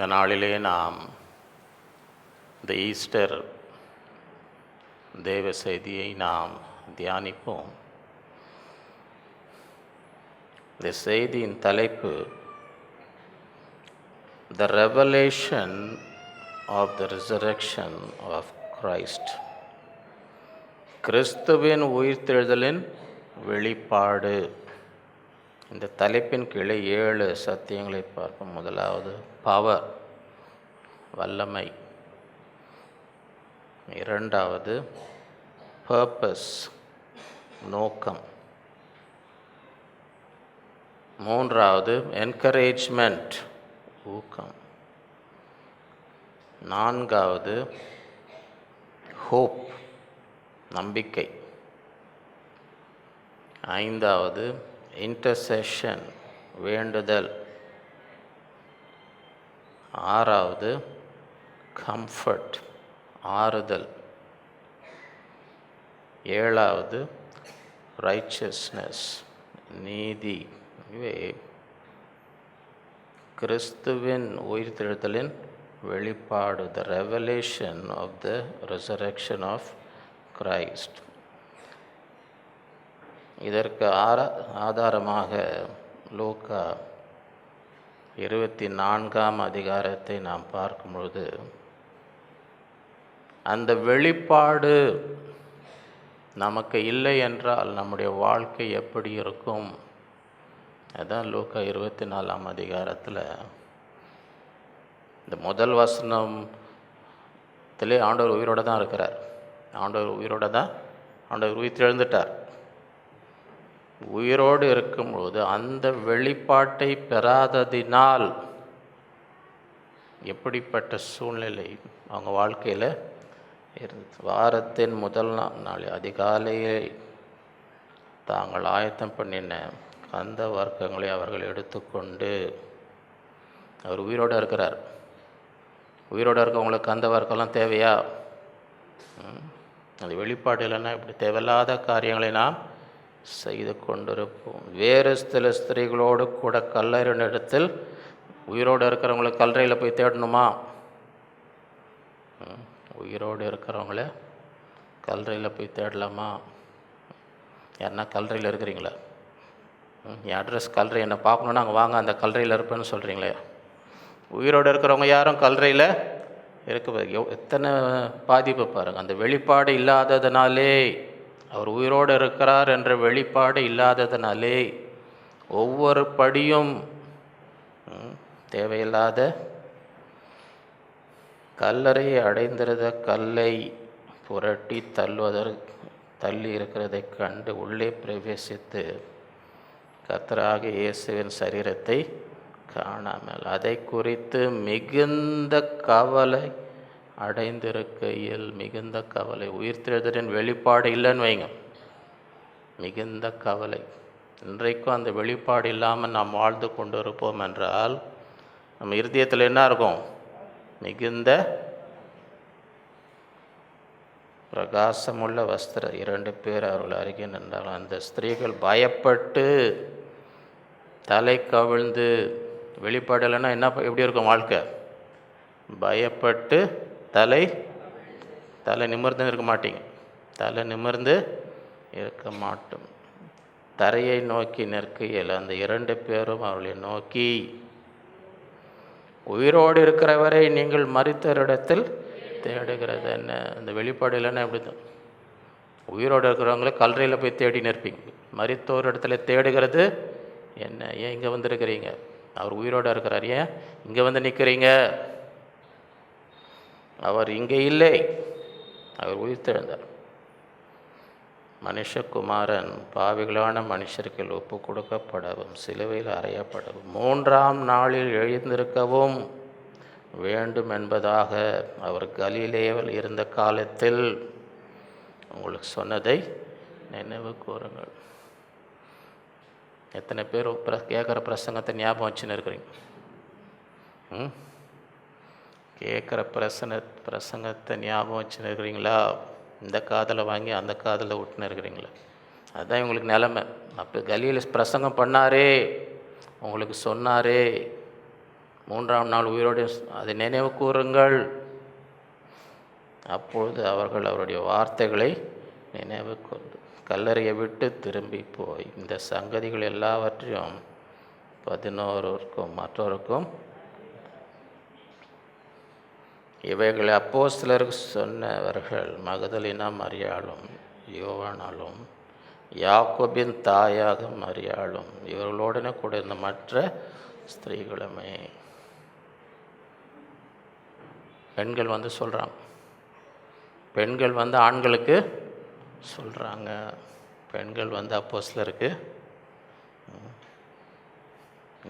இந்த நாளிலே நாம் இந்த ஈஸ்டர் தேவ செய்தியை நாம் தியானிப்போம். இந்த செய்தியின் தலைப்பு The Revelation of the Resurrection of Christ. கிறிஸ்துவின் உயிர்த்தெழுதலின் வெளிப்பாடு. இந்த தலைப்பின் கீழே 7 சத்தியங்களை பார்ப்போம். முதலாவது பவர், வல்லமை. இரண்டாவது பர்பஸ், நோக்கம். மூன்றாவது என்கரேஜ்மெண்ட், ஊக்கம். நான்காவது ஹோப், நம்பிக்கை. ஐந்தாவது இன்டர்செஷன், வேண்டுதல். ஆறாவது கம்ஃபர்ட், ஆறுதல். ஏழாவது ரைச்சஸ்னஸ், நீதி. இவை கிறிஸ்துவின் உயிர்த்தெழுதலின் வெளிப்பாடு, the revelation of the resurrection of Christ. இதற்கு ஆதாரமாக லூக்கா 24ஆம் அதிகாரத்தை நாம் பார்க்கும்பொழுது, அந்த வெளிப்பாடு நமக்கு இல்லை என்றால் நம்முடைய வாழ்க்கை எப்படி இருக்கும்? அதுதான் லூக்கா 24ஆம் அதிகாரத்தில் இந்த முதல் வசனத்திலே ஆண்டவர் உயிரோடு தான் இருக்கிறார். ஆண்டவர் உயிர்த்தெழுந்துட்டார். உயிரோடு இருக்கும்போது அந்த வெளிப்பாட்டை பெறாததினால் எப்படிப்பட்ட சூழ்நிலை அவங்க வாழ்க்கையில் இருந்தது. வாரத்தின் முதல் நாள் அதிகாலையே தாங்கள் ஆயத்தம் பண்ணின அந்த வர்க்கங்களை அவர்கள் எடுத்துக்கொண்டு, அவர் உயிரோடு இருக்கிறார். உயிரோடு இருக்கவங்களுக்கு அந்த வர்க்கம்லாம் தேவையா? அந்த வெளிப்பாடு இல்லைன்னா இப்படி தேவையில்லாத காரியங்களை நாம் செய்து கொண்டிருப்போம். வேறு சில ஸ்திரீகளோடு கூட கல்லறையின் இடத்தில் உயிரோடு இருக்கிறவங்கள கல்லறையில் போய் தேடணுமா? உயிரோடு இருக்கிறவங்கள கல்லறையில் போய் தேடலாமா? யாருன்னா கல்லறையில் இருக்கிறீங்களா? என் அட்ரஸ் கல்லறை, என்னை பார்க்கணுன்னா அங்கே வாங்க, அந்த கல்லறையில் இருப்பேன்னு சொல்கிறீங்களே. உயிரோடு இருக்கிறவங்க யாரும் கல்லறையில் இருக்க எத்தனை பாதிப்பு பாருங்கள். அந்த வெளிப்பாடு இல்லாததுனாலே, அவர் உயிரோடு இருக்கிறார் என்ற வெளிப்பாடு இல்லாததுனாலே ஒவ்வொரு படியும் தேவையில்லாத கல்லறையை அடைந்திருந்த கல்லை புரட்டி தள்ளி இருக்கிறதை கண்டு உள்ளே பிரவேசித்து கர்த்தராகிய இயேசுவின் சரீரத்தை காணாமல் அதை குறித்து மிகுந்த கவலை அடைந்திருக்கையில், மிகுந்த கவலை. உயிர்த்தெழுதலின் வெளிப்பாடு இல்லைன்னு வைங்க, மிகுந்த கவலை. இன்றைக்கும் அந்த வெளிப்பாடு இல்லாமல் நாம் வாழ்ந்து கொண்டு இருப்போம் என்றால் நம்ம இருதயத்தில் என்ன இருக்கும்? மிகுந்த பிரகாசமுள்ள வஸ்திர 2 பேர் அவர்கள் அருகே நின்றால் அந்த ஸ்திரீகள் பயப்பட்டு தலை கவிழ்ந்து, வெளிப்பாடு இல்லைன்னா என்ன எப்படி இருக்கும் வாழ்க்கை? பயப்பட்டு தலை நிமிர்ந்து இருக்க மாட்டீங்க. தலை நிமிர்ந்து இருக்க மாட்டோம். தரையை நோக்கி நிற்கையில் அந்த 2 பேரும் அவர்களை நோக்கி, உயிரோடு இருக்கிறவரை நீங்கள் மரித்தவரிடத்தில் தேடுகிறது என்ன? அந்த வெளிப்பாடு இல்லைன்னா எப்படி தான்? உயிரோடு இருக்கிறவங்கள கல்லறையில் போய் தேடி நிற்பீங்க. மரித்தோர் இடத்துல தேடுகிறது என்ன? ஏன் இங்கே வந்துருக்கிறீங்க? அவர் உயிரோடு இருக்கிறார், ஏன் இங்கே வந்து நிற்கிறீங்க? அவர் இங்கே இல்லை, அவர் உயிர்த்தெழுந்தார். மனுஷகுமாரன் பாவிகளான மனுஷர்கள் ஒப்பு கொடுக்கப்படவும் சிலுவையில் அறையப்படவும் 3ஆம் நாளில் எழுந்திருக்கவும் வேண்டும் என்பதாக அவர் கலிலேயில் இருந்த காலத்தில் உங்களுக்கு சொன்னதை நினைவு கூறுங்கள். எத்தனை பேர் கேட்குற பிரசங்கத்தை ஞாபகம் வச்சுன்னு இருக்கிறீங்க? கேட்குற பிரசங்கத்தை ஞாபகம் வச்சுன்னு இருக்கிறீங்களா? இந்த காதில் வாங்கி அந்த காதில் விட்டுன்னு இருக்கிறீங்களா? அதுதான் இவங்களுக்கு நிலமை. அப்போ கலியில் பிரசங்கம் பண்ணாரே, உங்களுக்கு சொன்னாரே, மூன்றாம் நாள் உயிரோடு அதை நினைவு கூறுங்கள். அப்பொழுது அவர்கள் அவருடைய வார்த்தைகளை நினைவு கொண்டு கல்லறையை விட்டு திரும்பி போய் இந்த சங்கதிகள் எல்லாவற்றையும் 11 மற்றவருக்கும் இவைகளை அப்போஸ்தலருக்கு சொன்னவர்கள் மகதலினா மரியாளும் யோவானாலும் யாக்கோபின் தாயாக மரியாளும் இவர்களுடனே கூட இருந்த மற்ற ஸ்திரீகளுமே. பெண்கள் வந்து சொல்கிறாங்க, பெண்கள் வந்து ஆண்களுக்கு சொல்கிறாங்க, பெண்கள் வந்து அப்போஸ்தலருக்கு.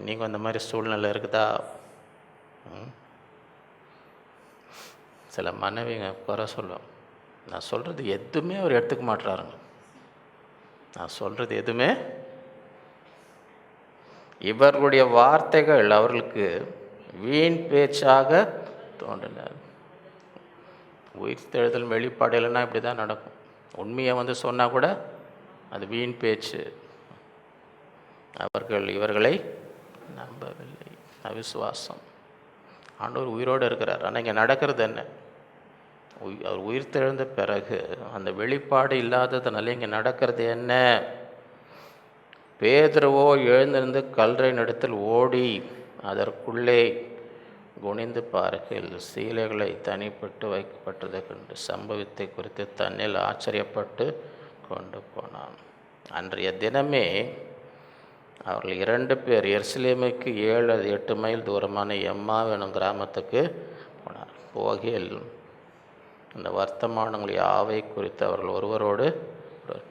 நீங்கள் அந்த மாதிரி சூழ்நிலை இருக்குதா? சில மனைவிங்க குறை சொல்லுவாங்க, நான் சொல்கிறது எதுவுமே அவர் எடுத்துக்க மாட்டுறாருங்க, நான் சொல்கிறது எதுவுமே. இவர்களுடைய வார்த்தைகள் அவர்களுக்கு வீண் பேச்சாக தோன்றினார். உயிர்த்தெழுதல் வெளிப்பாடு இல்லைன்னா இப்படி தான் நடக்கும். உண்மையை வந்து சொன்னால் கூட அது வீண் பேச்சு. அவர்கள் இவர்களை நம்பவில்லை. அவிசுவாசம். ஆண்டவர் உயிரோடு இருக்கிறார், ஆனால் இங்கே நடக்கிறது என்ன? அவர் உயிர்த்தெழுந்த பிறகு அந்த வெளிப்பாடு இல்லாததுனால இங்கே நடக்கிறது என்ன? பேதுருவோ எழுந்திருந்து கல்லறையின் இடத்தில் ஓடி அதற்குள்ளே குனிந்து பார்க்கையில் சீலைகளை தனிப்பட்டு வைக்கப்பட்டதை கண்டு சம்பவத்தை குறித்து தன்னில் ஆச்சரியப்பட்டு கொண்டு போனான். அன்றைய தினமே அவர்கள் 2 பேர் எருசலேமுக்கு 7-8 மைல் தூரமான எம்மா எனும் கிராமத்துக்கு போனார். போகையில் இந்த வர்த்தமானங்கள் யாவை குறித்து அவர்கள் ஒருவரோடு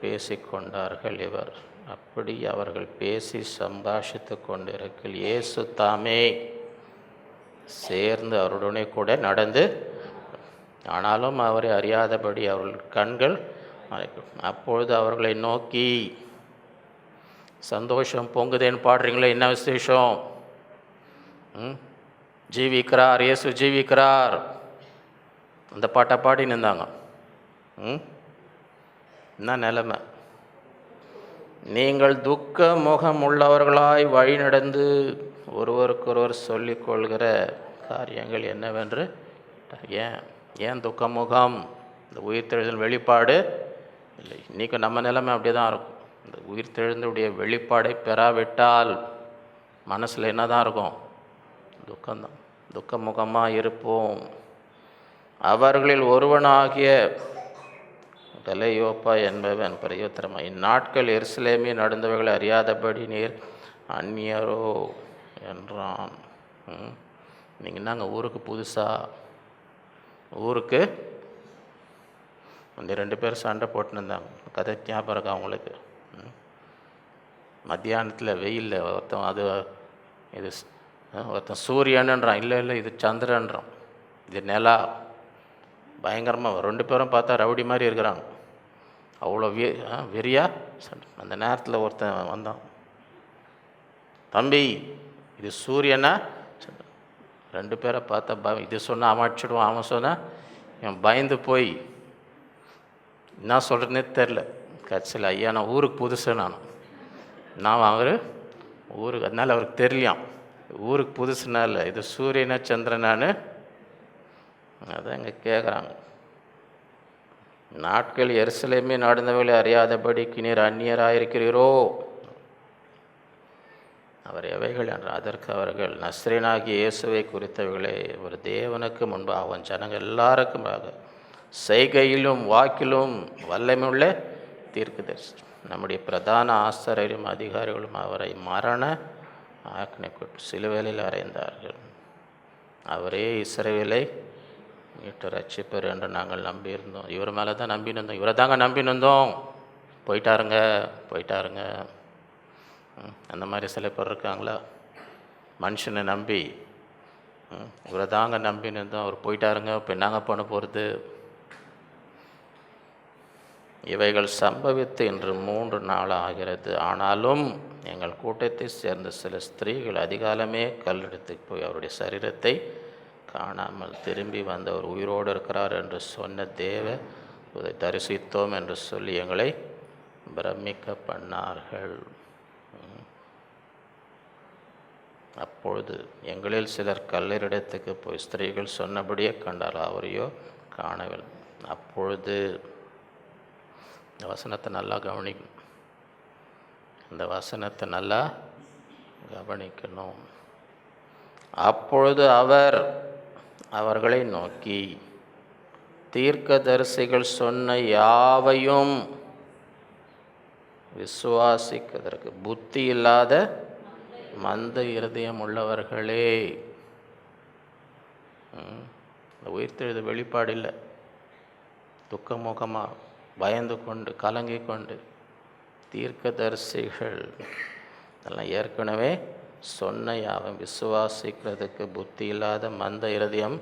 பேசிக்கொண்டார்கள். இவர் அப்படி அவர்கள் பேசி சம்பாஷித்து கொண்டிருக்கையில் இயேசு தாமே சேர்ந்து அவருடனே கூட நடந்து, ஆனாலும் அவரை அறியாதபடி அவர்கள் கண்கள் மறைக்கும். அப்பொழுது அவர்களை நோக்கி, சந்தோஷம் பொங்குதேன்னு பாடுறீங்களே, என்ன விசேஷம்? ஜீவிக்கிறார், இயேசு ஜீவிக்கிறார், அந்த பாட்டை பாடின்னு இருந்தாங்க. என்ன நிலைமை? நீங்கள் துக்க முகம் உள்ளவர்களாய் வழி நடந்து ஒருவருக்கொருவர் சொல்லிக்கொள்கிற காரியங்கள் என்னவென்று. ஏன் துக்க முகம்? இந்த உயிர்த்தெழுதல் வெளிப்பாடு இல்லை. இன்றைக்கி நம்ம நிலைமை அப்படி தான் இருக்கும். இந்த உயிர்த்தெழுந்தவுடைய வெளிப்பாடை பெறாவிட்டால் மனசில் என்ன தான் இருக்கும்? துக்கம்தான். துக்க முகமாக இருப்போம். அவர்களில் ஒருவனாகிய கலையோப்பா என்பவன் பிரயோத்திரமா, இந்நாட்கள் எருசலேமே நடந்தவைகளை அறியாதபடி நீர் அந்நியரோ என்றான். நீங்கள் என்னங்க ஊருக்கு புதுசாக? ஊருக்கு அந்த 2 பேர் சண்டை போட்டுன்னு இருந்தாங்க. கதை ஞாபகம் இருக்கா அவங்களுக்கு? மத்தியானத்தில் வெயிலில் ஒருத்தன் அது இது ஒருத்தன் சூரியன்ன்றான், இல்லை இது சந்திரன்றான், இது நிலா. பயங்கரமாக 2 பேரும் பார்த்தா ரவுடி மாதிரி இருக்கிறாங்க. அவ்வளோ வெறியா சண்டை. அந்த நேரத்தில் ஒருத்தன் வந்தான், தம்பி இது சூரியனா? 2 பேரை பார்த்தா இது சொன்னால் அவன் அடிச்சுடுவான், அவன் சொன்னால் இவன் பயந்து போய் என்ன சொல்கிறதுனே தெரில. கட்சியில் ஐயா நான் ஊருக்கு புதுசு, நான் அவர் ஊருக்கு, அதனால் அவருக்கு தெரியலையாம் ஊருக்கு புதுசுனால இது சூரியனா சந்திரனான்னு. அதான் இங்கே கேட்குறாங்க, நாட்கள் எருசலேமே நடந்தவர்களை அறியாதபடிக்கு நீர் அந்நியராயிருக்கிறீரோ? அவர் எவைகள் என்றார். அதற்கு அவர்கள் நஸ்ரேனாகிய இயேசுவை குறித்தவர்களே, ஒரு தேவனுக்கு முன்பாக அவன் ஜனங்கள் எல்லாருக்கும் செய்கையிலும் வாக்கிலும் வல்லமையுள்ள தீர்க்கதரிசி, நம்முடைய பிரதான ஆசாரியரும் அதிகாரிகளும் அவரை மரண ஆக்கினைக்குட்டு சிலுவையில் அறைந்தார்கள். அவரே இஸ்ரவேலை மீட்டு ரட்சிப்பர் என்று நாங்கள் நம்பியிருந்தோம். இவர் மேலே தான் நம்பின்னு இருந்தோம், இவரை தாங்க நம்பின்னு இருந்தோம். போயிட்டாருங்க. அந்த மாதிரி சில பேர் இருக்காங்களா? மனுஷனை நம்பி இவரை தாங்க நம்பின்னு இருந்தோம், அவர் போயிட்டாருங்க, இப்போ என்னங்க பண்ண போகிறது? இவைகள் சம்பவித்து இன்று 3 நாள் ஆகிறது. ஆனாலும் எங்கள் கூட்டத்தை சேர்ந்த சில ஸ்திரீகள் அதிகாலமே கல்லெடுத்து போய் அவருடைய சரீரத்தை காணாமல் திரும்பி வந்தவர் உயிரோடு இருக்கிறார் என்று சொன்ன தேவ தரிசித்தோம் என்று சொல்லி எங்களை பிரமிக்க பண்ணார்கள். அப்பொழுது எங்களில் சிலர் கல்லறிடத்துக்கு போய் ஸ்திரீகள் சொன்னபடியே கண்டார், அவரையோ காணவில்லை. அப்பொழுது இந்த வசனத்தை நல்லா கவனிக்கணும். இந்த வசனத்தை நல்லா கவனிக்கணும். அப்பொழுது அவர் அவர்களை நோக்கி, தீர்க்கதரிசிகள் சொன்ன யாவையும் விசுவாசிக்கிறதற்கு புத்தி இல்லாத மந்த இருதயம் உள்ளவர்களே. உயிர்த்தெழுத வெளிப்பாடு இல்லை, துக்கமுகமாக பயந்து கொண்டு கலங்கி கொண்டு தீர்க்கதரிசிகள் இதெல்லாம் ஏற்கனவே சொன்ன யாவும் விசுவாசிக்கிறதுக்கு புத்தி இல்லாத மந்த இருதயம்,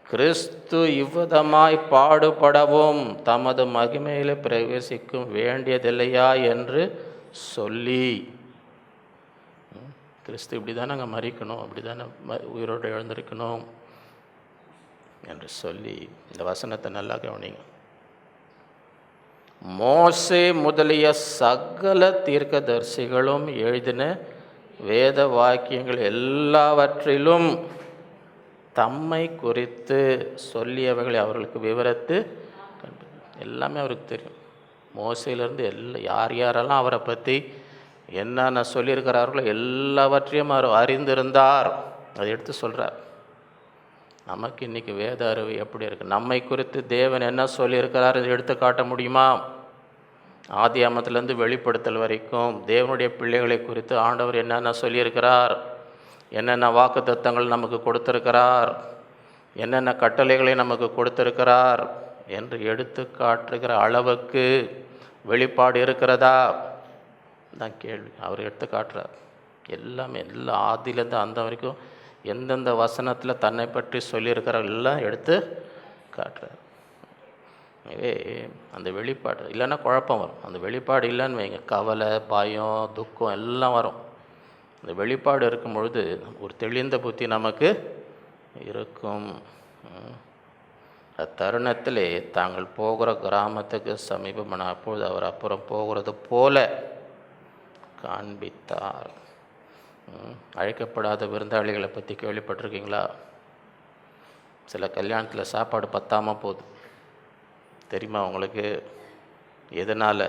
கிறிஸ்து இவ்விதமாய் பாடுபடவும் தமது மகிமையில் பிரவேசிக்கும் வேண்டியதில்லையா என்று சொல்லி. கிறிஸ்து இப்படி தானே அங்கே மறிக்கணும், அப்படி தானே உயிரோடு எழுந்திருக்கணும் என்று சொல்லி. இந்த வசனத்தை நல்லா கவனிங்க. மோசே முதலிய சகல தீர்க்கதரிசிகளும் எழுதின வேத வாக்கியங்கள் எல்லாவற்றிலும் தம்மை குறித்து சொல்லியவைகளை அவர்களுக்கு விவரித்து எல்லாமே அவருக்கு தெரியும். மோசையிலேருந்து யார் யாரெல்லாம் அவரை பற்றி என்னென்ன சொல்லியிருக்கிறார்களோ எல்லாவற்றையும் அவர் அறிந்திருந்தார். அதை எடுத்து சொல்கிறார். நமக்கு இன்றைக்கி வேத அறிவு எப்படி இருக்குது? நம்மை குறித்து தேவன் என்ன சொல்லியிருக்கிறார் இதை எடுத்து காட்ட முடியுமா? ஆதியாமத்திலேருந்து வெளிப்படுத்தல் வரைக்கும் தேவனுடைய பிள்ளைகளை குறித்து ஆண்டவர் என்னென்ன சொல்லியிருக்கிறார், என்னென்ன வாக்குத்தத்தங்கள் நமக்கு கொடுத்திருக்கிறார், என்னென்ன கட்டளைகளை நமக்கு கொடுத்திருக்கிறார் என்று எடுத்து காட்டுகிற அளவுக்கு வெளிப்பாடு இருக்கிறதா தான் கேள்வி. அவர் எடுத்து காட்டுறார். எல்லாமே எல்லா ஆதியிலேருந்து அந்த வரைக்கும் எந்தெந்த வசனத்தில் தன்னை பற்றி சொல்லியிருக்கிறார் எல்லாம் எடுத்து காட்டுறார். எனவே அந்த வெளிப்பாடு இல்லைன்னா குழப்பம் வரும். அந்த வெளிப்பாடு இல்லைன்னு வைங்க, கவலை, பயம், துக்கம் எல்லாம் வரும். அந்த வெளிப்பாடு இருக்கும் பொழுது ஒரு தெளிந்த புத்தி நமக்கு இருக்கும். அத்தருணத்திலே தாங்கள் போகிற கிராமத்துக்கு சமீபமான அப்பொழுது அவர் அப்புறம் போகிறது போல காண்பித்தார். அழைக்கப்படாத விருந்தாளிகளை பற்றி கேள்விப்பட்டிருக்கீங்களா? சில கல்யாணத்தில் சாப்பாடு பத்தாமல் போகுது தெரியுமா உங்களுக்கு? எதனால்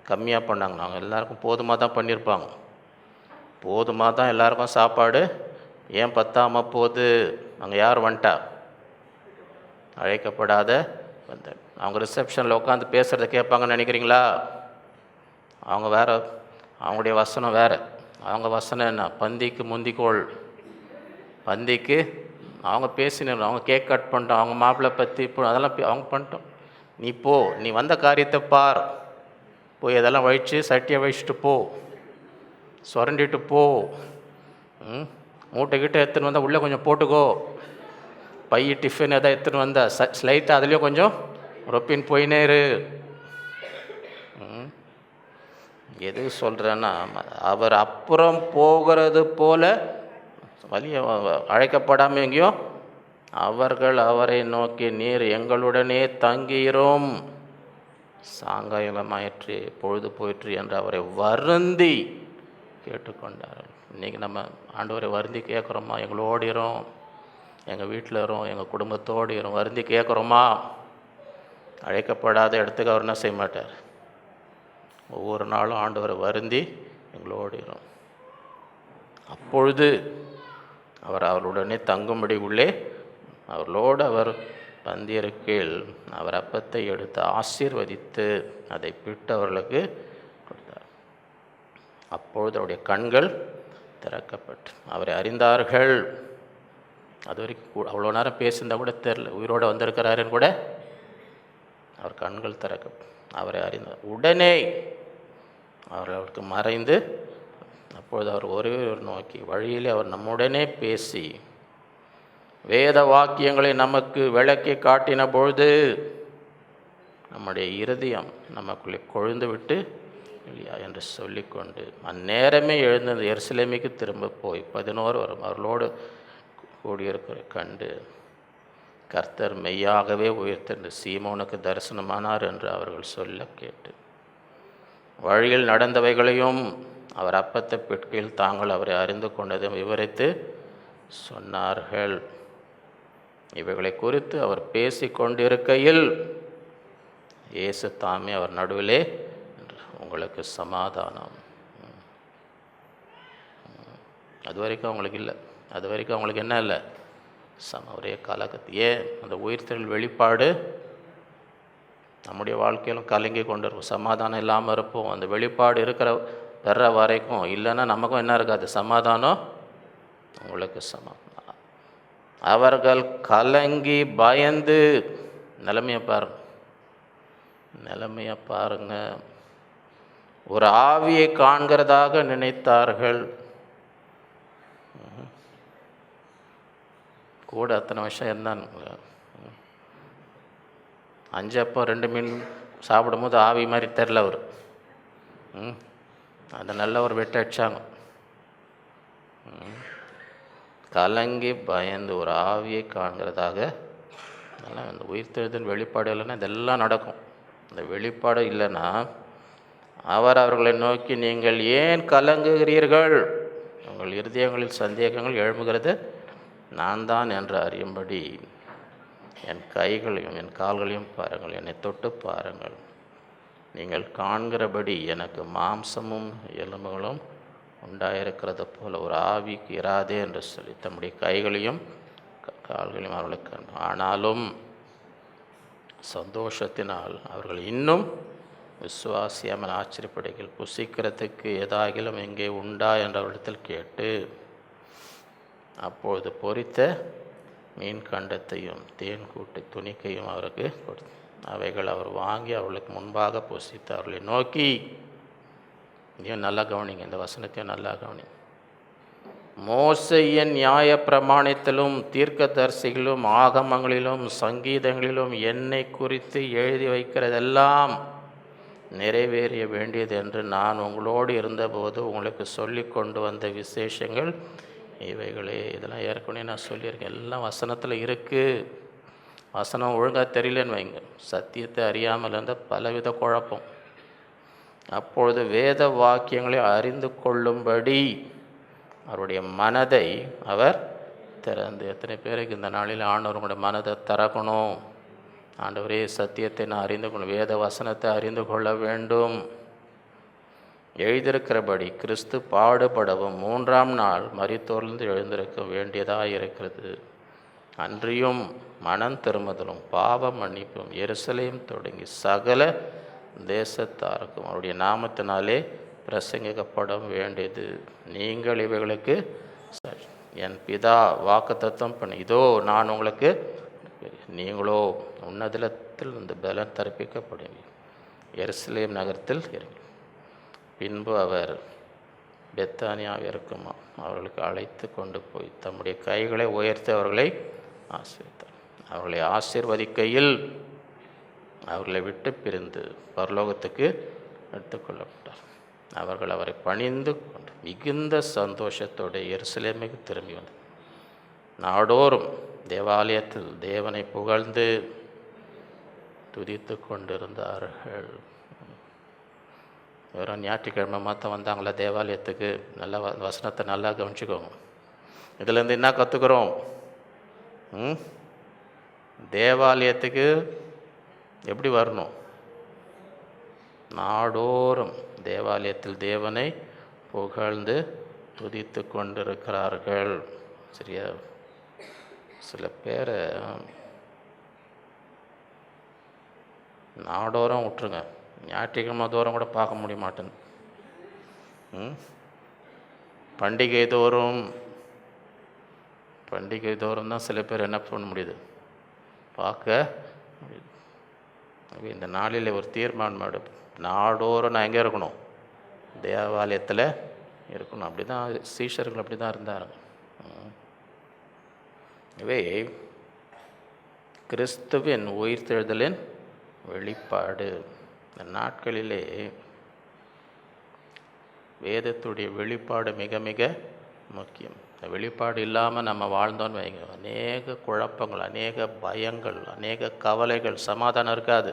கம்மியாக பண்ணாங்க? நாங்கள் எல்லாருக்கும் போதுமாக தான் பண்ணியிருப்பாங்க. போதுமாக தான் எல்லாருக்கும் சாப்பாடு, ஏன் பத்தாமல் போகுது? அங்கே யார் வந்துட்டா? அழைக்கப்படாத வந்த. அவங்க ரிசப்ஷனில் உட்காந்து பேசுகிறத கேட்பாங்கன்னு நினைக்கிறீங்களா? அவங்க வேறு, அவங்களுடைய வசனம் வேறு. அவங்க வசனம் என்ன? பந்திக்கு முந்திக்கோள். பந்திக்கு அவங்க பேசினோம், அவங்க கேக் கட் பண்ணிட்டோம், அவங்க மாப்பிள்ளை பற்றி இப்போ அதெல்லாம் அவங்க பண்ணிட்டோம். நீ போ, நீ வந்த காரியத்தை பார், போய் அதெல்லாம் வழித்து சட்டியை வழிச்சிட்டு போ, சுரண்டிட்டு போ, மூட்டைக்கிட்ட எடுத்துன்னு வந்தால் உள்ளே கொஞ்சம் போட்டுக்கோ, பைய டிஃபன் எதாவது எடுத்துன்னு வந்தால் ஸ்லைட்டாக அதுலேயும் கொஞ்சம் ரொப்பின் போயினே இரு. எது சொல்கிறேன்னா, அவர் அப்புறம் போகிறது போல வழிய அழைக்கப்படாமல் எங்கேயோ அவர்கள் அவரை நோக்கி, நீர் எங்களுடனே தங்கியிரும், சாயங்காலமாயிற்று, பொழுது போயிற்று என்று அவரை வருந்தி கேட்டுக்கொண்டார்கள். இன்றைக்கி நம்ம ஆண்டவரை வருந்தி கேட்குறோமா? எங்களோடிறோம், எங்கள் வீட்டில் இரும், எங்கள் குடும்பத்தோடு இரும், வருந்தி கேட்குறோமா? அழைக்கப்படாத இடத்துக்கு அவர் என்ன செய்ய மாட்டார். ஒவ்வொரு நாளும் ஆண்டவரை வருந்தி எங்களோடு இரும். அப்பொழுது அவர் அவருடனே தங்கும்படி உள்ளே அவர்களோடு அவர் பந்தியிருக்கையில் அவர் அப்பத்தை எடுத்து ஆசீர்வதித்து அதை பிட்டு அவர்களுக்கு கொடுத்தார். அப்பொழுது அவருடைய கண்கள் திறக்கப்பட்டு அவரை அறிந்தார்கள். அது வரைக்கும் அவ்வளோ நேரம் பேசியிருந்தால் கூட தெரில, உயிரோடு வந்திருக்கிறாருன்னு கூட. அவர் கண்கள் திறக்கப்பட்டு அவரை அறிந்தார். உடனே அவர்களுக்கு மறைந்து அப்பொழுது அவர் ஒருவர் நோக்கி, வழியிலே அவர் நம்முடனே பேசி வேத வாக்கியங்களை நமக்கு விளக்கி காட்டின பொழுது நம்முடைய இருதயம் நமக்குள்ளே கொழுந்து விட்டு இல்லையா என்று சொல்லிக்கொண்டு அந்நேரமே எழுந்தது எருசலேமுக்கு திரும்ப போய் 11 வரும் அவர்களோடு கூடியிருக்கிற கண்டு, கர்த்தர் மெய்யாகவே உயிர்த்தென்று சீமோனுக்கு தரிசனமானார் என்று அவர்கள் சொல்ல கேட்டு, வழியில் நடந்தவைகளையும் அவர் அப்பத்தை பிற்கையில் தாங்கள் அவரை அறிந்து கொண்டதை விவரித்து சொன்னார்கள். இவைகளை குறித்து அவர் பேசி கொண்டிருக்கையில் இயேசு தாமே அவர் நடுவிலே உங்களுக்கு சமாதானம். அது வரைக்கும் அவங்களுக்கு இல்லை. அது வரைக்கும் அவங்களுக்கு என்ன இல்லை? ஒரே கலக்கத்து. ஏன்? அந்த உயிர்த்தெழுதல் வெளிப்பாடு நம்முடைய வாழ்க்கையிலும் கலங்கி கொண்டு இருக்கும். சமாதானம் இல்லாமல் இருப்போம். அந்த வெளிப்பாடு பெற வரைக்கும். இல்லைன்னா நமக்கும் என்ன இருக்காது? சமாதானம். உங்களுக்கு சமாதானம். அவர்கள் கலங்கி பயந்து, நிலைமையை பாருங்க. ஒரு ஆவியை காண்கிறதாக நினைத்தார்கள். கூட அத்தனை வருஷம் இருந்தானுங்களா? 5 அப்பம் 2 மீன் சாப்பிடும்போது ஆவி மாதிரி தெரில அவர். அது நல்ல ஒரு வெட்டு அடிச்சாங்க. கலங்கி பயந்து ஒரு ஆவியை காண்கிறதாக. அதெல்லாம் அந்த உயிர்த்தெழுதல் வெளிப்பாடு இல்லைன்னா இதெல்லாம் நடக்கும். இந்த வெளிப்பாடு இல்லைன்னா அவர் அவர்களை நோக்கி, நீங்கள் ஏன் கலங்குகிறீர்கள்? உங்கள் இருதயங்களில் சந்தேகங்கள் எழும்புகிறது நான் தான் என்று அறியும்படி என் கைகளையும் என் கால்களையும் பாருங்கள், என்னை தொட்டு பாருங்கள். நீங்கள் காண்கிறபடி எனக்கு மாம்சமும் எலும்புகளும் உண்டாயிருக்கிறது போல ஒரு ஆவிக்கு இராதே என்று சொல்லி தம்முடைய கைகளையும் கால்களையும் அவர்களுக்கு. ஆனாலும் சந்தோஷத்தினால் அவர்கள் இன்னும் விசுவாசியாமல் ஆச்சரியப்படுகள். புசிக்கிறதுக்கு ஏதாகிலும் எங்கே உண்டா என்ற இடத்தில் கேட்டு, அப்பொழுது பொரித்த மீன் கண்டத்தையும் தேன் கூட்டு துணிக்கையும் அவருக்கு கொடுத்து, அவைகள் அவர் வாங்கி அவர்களுக்கு முன்பாக புசித்து அவர்களை நோக்கி, இதையும் நல்லா கவனிங்க, இந்த வசனத்தையும் நல்லா கவனிங்க. மோசேயின் நியாய பிரமாணத்திலும் தீர்க்கதரிசிகளிலும் ஆகமங்களிலும் சங்கீதங்களிலும் என்னை குறித்து எழுதி வைக்கிறதெல்லாம் நிறைவேறிய வேண்டியது என்று நான் உங்களோடு இருந்தபோது உங்களுக்கு சொல்லி கொண்டு வந்த விசேஷங்கள் இவைகளே. இதெல்லாம் ஏற்கனவே நான் சொல்லியிருக்கேன். எல்லாம் வசனத்தில் இருக்குது. வசனம் ஒழுங்காக தெரியலன்னு வைங்க, சத்தியத்தை அறியாமல் இருந்த பலவித குழப்பம். அப்பொழுது வேத வாக்கியங்களை அறிந்து கொள்ளும்படி அவருடைய மனதை அவர் திறந்து. எத்தனை பேருக்கு இந்த நாளில் ஆண்டவருடைய மனதை திறக்கணும்? ஆண்டவரே, சத்தியத்தை நான் அறிந்து கொள்ள, வேத வசனத்தை அறிந்து கொள்ள வேண்டும். எழுதியிருக்கிறபடி கிறிஸ்து பாடுபடவும் 3ஆம் நாள் மரித்தோர்ந்து எழுந்திருக்க வேண்டியதாக இருக்கிறது. அன்றியும் மனம் திரும்புதலும் பாவ மன்னிப்பும் எருசலேம் தொடங்கி சகல தேசத்தாருக்கும் அவருடைய நாமத்தினாலே பிரசங்கிக்கப்பட வேண்டியது. நீங்கள் இவைகளுக்கு என் பிதா வாக்குத்தத்தம் பண்ணி, இதோ நான் உங்களுக்கு, நீங்களோ உன்னதத்தில் இந்த பலன் தரிப்பிக்கப்படுவீங்க. எருசலேம் நகரத்தில் இருங்க. பின்பு அவர் பெத்தானியாவிற்கும் அவர்களுக்கு அழைத்து கொண்டு போய் தம்முடைய கைகளை உயர்த்தி அவர்களை ஆசீர்வதித்தார். அவர்களை ஆசீர்வதிக்கையில் அவர்களை விட்டு பிரிந்து பரலோகத்துக்கு எடுத்துக்கொள்ளப்பட்டார். அவர்கள் அவரை பணிந்து கொண்டு மிகுந்த சந்தோஷத்தோடு எருசலேமுக்கு திரும்பி வந்தார். நாடோறும் தேவாலயத்தில் தேவனை புகழ்ந்து துதித்து கொண்டிருந்தார்கள். வெறும் ஞாயிற்றுக்கிழமை மாற்றம் வந்தாங்களா தேவாலயத்துக்கு? நல்லா வசனத்தை நல்லா கவனிச்சுக்கோங்க. இதுலேருந்து என்ன கற்றுக்குறோம்? தேவாலயத்துக்கு எப்படி வரணும்? நாடோறும் தேவாலயத்தில் தேவனை புகழ்ந்து துதித்து கொண்டிருக்கிறார்கள். சரியா? சில பேரை நாடோறும் விட்டுருங்க, ஞாயிற்றுக்கிழமை தோறும் கூட பார்க்க முடிய மாட்டேன். பண்டிகை தோறும் தான் சில பேர் என்ன பண்ண முடியுது, பார்க்க முடியுது. இந்த நாளில் ஒரு தீர்மானம் எடு. நாடோறும் நான் எங்கே இருக்கணும்? தேவாலயத்தில் இருக்கணும். அப்படி தான் சீஷர்கள் அப்படி தான் இருந்தாங்க. இவை கிறிஸ்துவின் உயிர்த்தெழுதலின் வெளிப்பாடு. இந்த நாட்களிலே வேதத்துடைய வெளிப்பாடு மிக மிக முக்கியம். இந்த வெளிப்பாடு இல்லாமல் நம்ம வாழ்ந்தோன்னு வைங்க, அநேக குழப்பங்கள், அநேக பயங்கள், அநேக கவலைகள், சமாதானம் இருக்காது.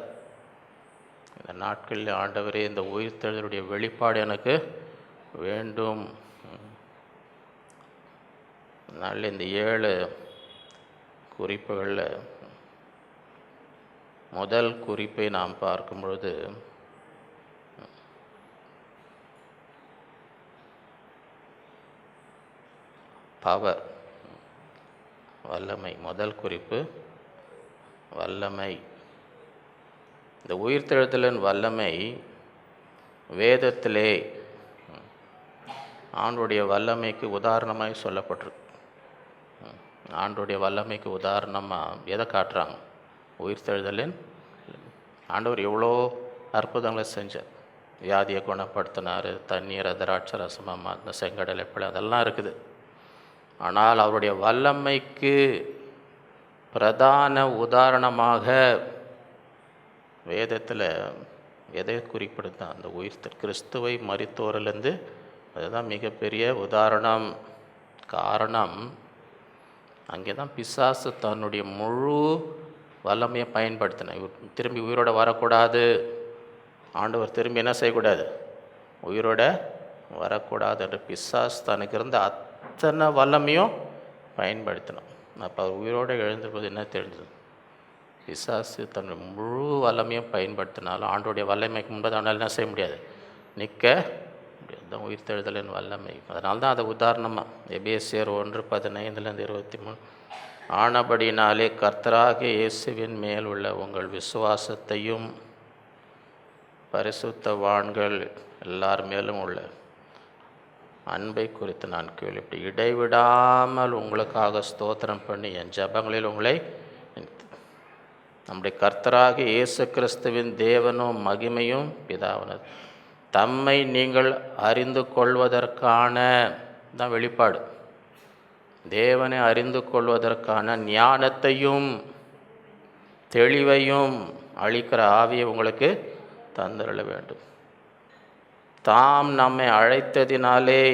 இந்த நாட்களில் ஆண்டவரே, இந்த உயிர்த்தெழுதலுடைய வெளிப்பாடு எனக்கு வேண்டும். அதனால் இந்த 7 குறிப்புகளில் முதல் குறிப்பை நாம் பார்க்கும் பொழுது பவர், வல்லமை. முதல் குறிப்பு வல்லமை. இந்த உயிர்த்தெழுதலின் வல்லமை வேதத்திலே ஆண்டுடைய வல்லமைக்கு உதாரணமாய் சொல்லப்பட்டிருக்கு. ஆண்டுடைய வல்லமைக்கு உதாரணமாக எதை காட்டுறாங்க? உயிர்த்தெழுதலின் ஆண்டவர் எவ்வளோ அற்புதங்களை செஞ்சார். வியாதியை குணப்படுத்தினார், தண்ணீரை திராட்சை ரசமாக மாற்றின, செங்கடலை பிள்ளை, அதெல்லாம் இருக்குது. ஆனால் அவருடைய வல்லமைக்கு பிரதான உதாரணமாக வேதத்தில் எதை குறிப்பிடுதான்? அந்த உயிர்த்த கிறிஸ்துவை மரித்தோரிலிருந்து, அதுதான் மிகப்பெரிய உதாரணம். காரணம், அங்கே தான் பிசாசு தன்னுடைய முழு வல்லமையை பயன்படுத்தின. திரும்பி உயிரோட வரக்கூடாது, ஆண்டவர் திரும்பி என்ன செய்யக்கூடாது, உயிரோட வரக்கூடாது என்று பிசாசு தனக்கு இருந்த அத்தனை வல்லமையும் பயன்படுத்தினோம். அப்போ அவர் உயிரோடு எழுந்திருப்பது என்ன தெரிஞ்சது? பிசாசு தன்னுடைய முழு வல்லமையும் பயன்படுத்தினாலும் ஆண்டோடைய வல்லமைக்கு முன்பது அவனால் என்ன செய்ய முடியாது, நிற்க முடியாது. தான் உயிர்த்தெழுதலின் வல்லமை. அதனால தான் அதை உதாரணமாக எபேசியர் 1:15-23 ஆனபடினாலே கர்த்தராகிய இயேசுவின் மேல் உள்ள உங்கள் விசுவாசத்தையும் பரிசுத்தவான்கள் எல்லார் மேலும் உள்ள அன்பை குறித்து நான் கேள்விப்பட்டு இடைவிடாமல் உங்களுக்காக ஸ்தோத்திரம் பண்ணி என் ஜெபங்களில் உங்களை நம்முடைய கர்த்தராகிய இயேசு கிறிஸ்துவின் தேவனும் மகிமையும் பிதாவினது தம்மை நீங்கள் அறிந்து கொள்வதற்கான தான் வெளிப்பாடு. தேவனை அறிந்து கொள்வதற்கான ஞானத்தையும் தெளிவையும் அளிக்கிற ஆவியை உங்களுக்கு தந்தருள வேண்டும். தாம் நம்மை அழைத்ததினாலே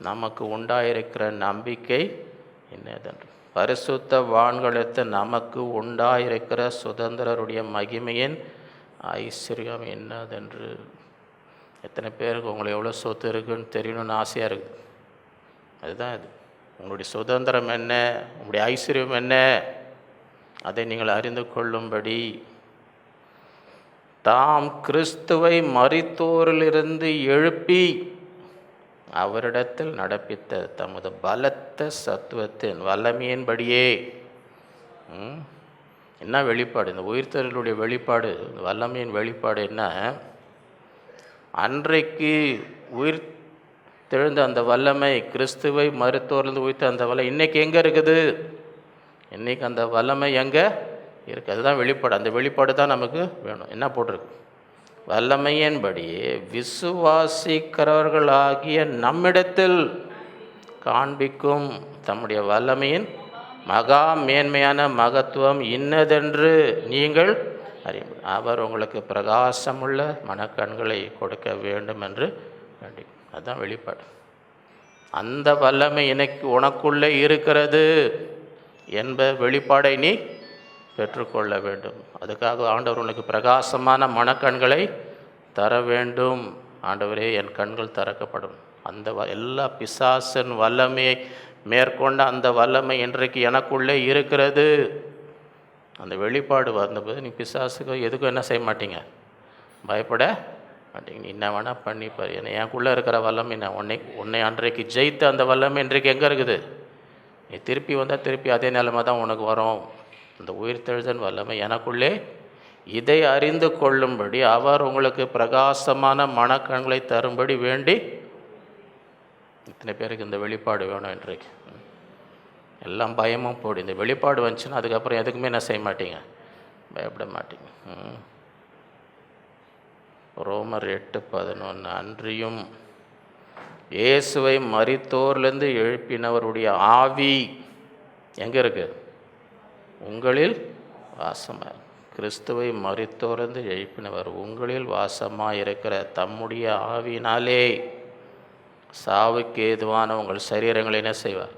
நமக்கு உண்டாயிருக்கிற நம்பிக்கை என்னதென்று, பரிசுத்த வான்களுக்கு நமக்கு உண்டாயிருக்கிற சுதந்திரருடைய மகிமையின் ஐஸ்வர்யம் என்னதென்று. எத்தனை பேருக்கு உங்களை எவ்வளோ சொத்து இருக்குன்னு தெரியணும்னு ஆசையாக இருக்குது. அதுதான் இது. உங்களுடைய சுதந்திரம் என்ன, உங்களுடைய ஐஸ்வர்யம் என்ன, அதை நீங்கள் அறிந்து கொள்ளும்படி தாம் கிறிஸ்துவை மரித்தோரிலிருந்து எழுப்பி அவரிடத்தில் நடப்பித்த தமது பலத்த சத்துவத்தின் வல்லமையின்படியே. என்ன வெளிப்பாடு? இந்த உயிர்த்தெழுதலுடைய வெளிப்பாடு, இந்த வல்லமையின் வெளிப்பாடு என்ன? அன்றைக்கு உயிர் தெழுந்த அந்த வல்லமை, கிறிஸ்துவை மரித்தோரிலிருந்து உயிர்த்த அந்த வல்லமை இன்றைக்கி எங்கே இருக்குது? இன்றைக்கி அந்த வல்லமை எங்கே இருக்குது? அதுதான் வெளிப்பாடு. அந்த வெளிப்பாடு தான் நமக்கு வேணும். என்ன போட்டிருக்கு? வல்லமையின்படியே விசுவாசிக்கிறவர்களாகிய நம்மிடத்தில் காண்பிக்கும் தம்முடைய வல்லமையின் மகா மேன்மையான மகத்துவம் இன்னதென்று நீங்கள் அறியும். அவர் உங்களுக்கு பிரகாசமுள்ள மனக்கண்களை கொடுக்க வேண்டும் என்று வேண்டி. அதுதான் வெளிப்பாடு. அந்த வல்லமை எனக்கு உனக்குள்ளே இருக்கிறது என்ப வெளிப்பாடை நீ பெற்றுக்கொள்ள வேண்டும். அதுக்காக ஆண்டவர் உனக்கு பிரகாசமான மனக்கண்களை தர வேண்டும். ஆண்டவரே, என் கண்கள் திறக்கப்படும். அந்த எல்லா பிசாசின் வல்லமையை மேற்கொண்ட அந்த வல்லமை இன்றைக்கு எனக்குள்ளே இருக்கிறது. அந்த வெளிப்பாடு வந்தபோது நீ பிசாசுக்கு எதுக்கும் என்ன செய்ய மாட்டீங்க, பயப்பட மாட்டீங்க. நீ என்ன வேணால் பண்ணிப்பார். ஏன்னா எனக்குள்ளே இருக்கிற வல்லமை நான் உன்னை அன்றைக்கு ஜெயித்த அந்த வல்லமை இன்றைக்கு எங்கே இருக்குது? நீ திருப்பி வந்தால் திருப்பி அதே நிலைமை தான் உனக்கு வரும். அந்த உயிர்த்தெழுதல் வல்லமை எனக்குள்ளே இதை அறிந்து கொள்ளும்படி அவர் உங்களுக்கு பிரகாசமான மனக்கண்களை தரும்படி வேண்டி. இத்தனை பேருக்கு இந்த வெளிப்பாடு வேணும் இன்றைக்கு. எல்லாம் பயமும் போடு. இந்த வெளிப்பாடு வந்துச்சுன்னா அதுக்கப்புறம் எதுக்குமே என்ன செய்ய மாட்டீங்க, பயப்பட மாட்டீங்க. ரோமர் 8:11 அன்றியும் இயேசுவை மரித்தோர்லேருந்து எழுப்பினவருடைய ஆவி எங்கே இருக்குது? உங்களில் வாசமாக. கிறிஸ்துவை மரித்தோர்ந்து எழுப்பினவர் உங்களில் வாசமாக இருக்கிற தம்முடைய ஆவியினாலே சாவுக்கு ஏதுவான உங்கள் சரீரங்களை என்ன செய்வார்?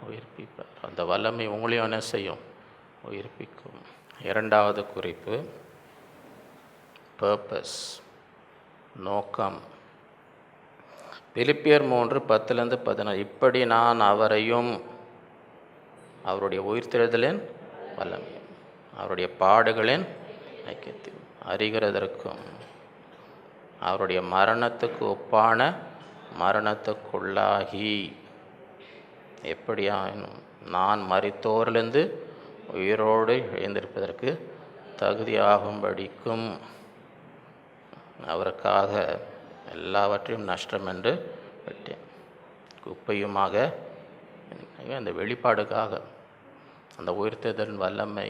உயிர்ப்பிப்பார். அந்த வல்லமை உங்களையும் என்ன செய்யும்? உயிர்ப்பிக்கும். இரண்டாவது குறிப்பு பர்பஸ், நோக்கம். பிலிப்பியர் 3:10-14. இப்படி நான் அவரையும் அவருடைய உயிர்த்தெழுதலின் வல்லமையும் அவருடைய பாடுகளின் ஐக்கியத்தையும் அறிகிறதற்கும் அவருடைய மரணத்துக்கு ஒப்பான மரணத்துக்குள்ளாகி எப்படியாயினும் நான் மரித்தோரிலிருந்து உயிரோடு எழுந்திருப்பதற்கு தகுதியாகும்படிக்கும் அவருக்காக எல்லாவற்றையும் நஷ்டம் என்று விட்டேன். குப்பையுமாக அந்த வெளிப்பாடுக்காக அந்த உயிர்த்தெழுதலின் வல்லமை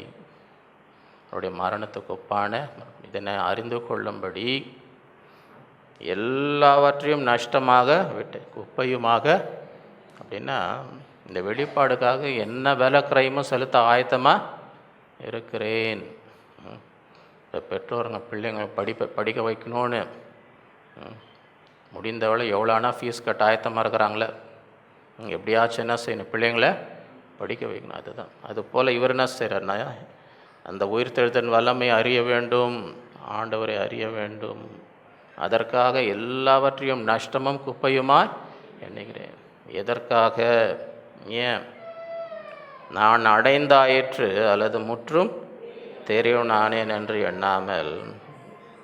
அவருடைய மரணத்துக்கு ஒப்பான இதனை அறிந்து கொள்ளும்படி எல்லாவற்றையும் நஷ்டமாக விட்டேன். குப்பையுமாக அப்படின்னா இந்த வெளிப்பாடுக்காக என்ன விலை கிரயமும் செலுத்த ஆயத்தமாக இருக்கிறேன். இப்போ பெற்றோருங்க பிள்ளைங்க படிக்க வைக்கணும்னு முடிந்தவளை எவ்வளோனா ஃபீஸ் கட்ட ஆயத்தமாக இருக்கிறாங்களே. எப்படியாச்சும் என்ன செய்யணும், பிள்ளைங்களை படிக்க வைக்கணும். அதுதான். அதுபோல் இவர் என்ன செய்கிறார்னா, அந்த உயிர்த்தெழுதலின் வல்லமை அறிய வேண்டும், ஆண்டவரை அறிய வேண்டும். அதற்காக எல்லாவற்றையும் நஷ்டமும் குப்பையுமாய் எண்ணுகிறேன். எதற்காக? ஏன்? நான் அடைந்தாயிற்று அல்லது முற்றும் தெரியும் நானேன் என்று எண்ணாமல்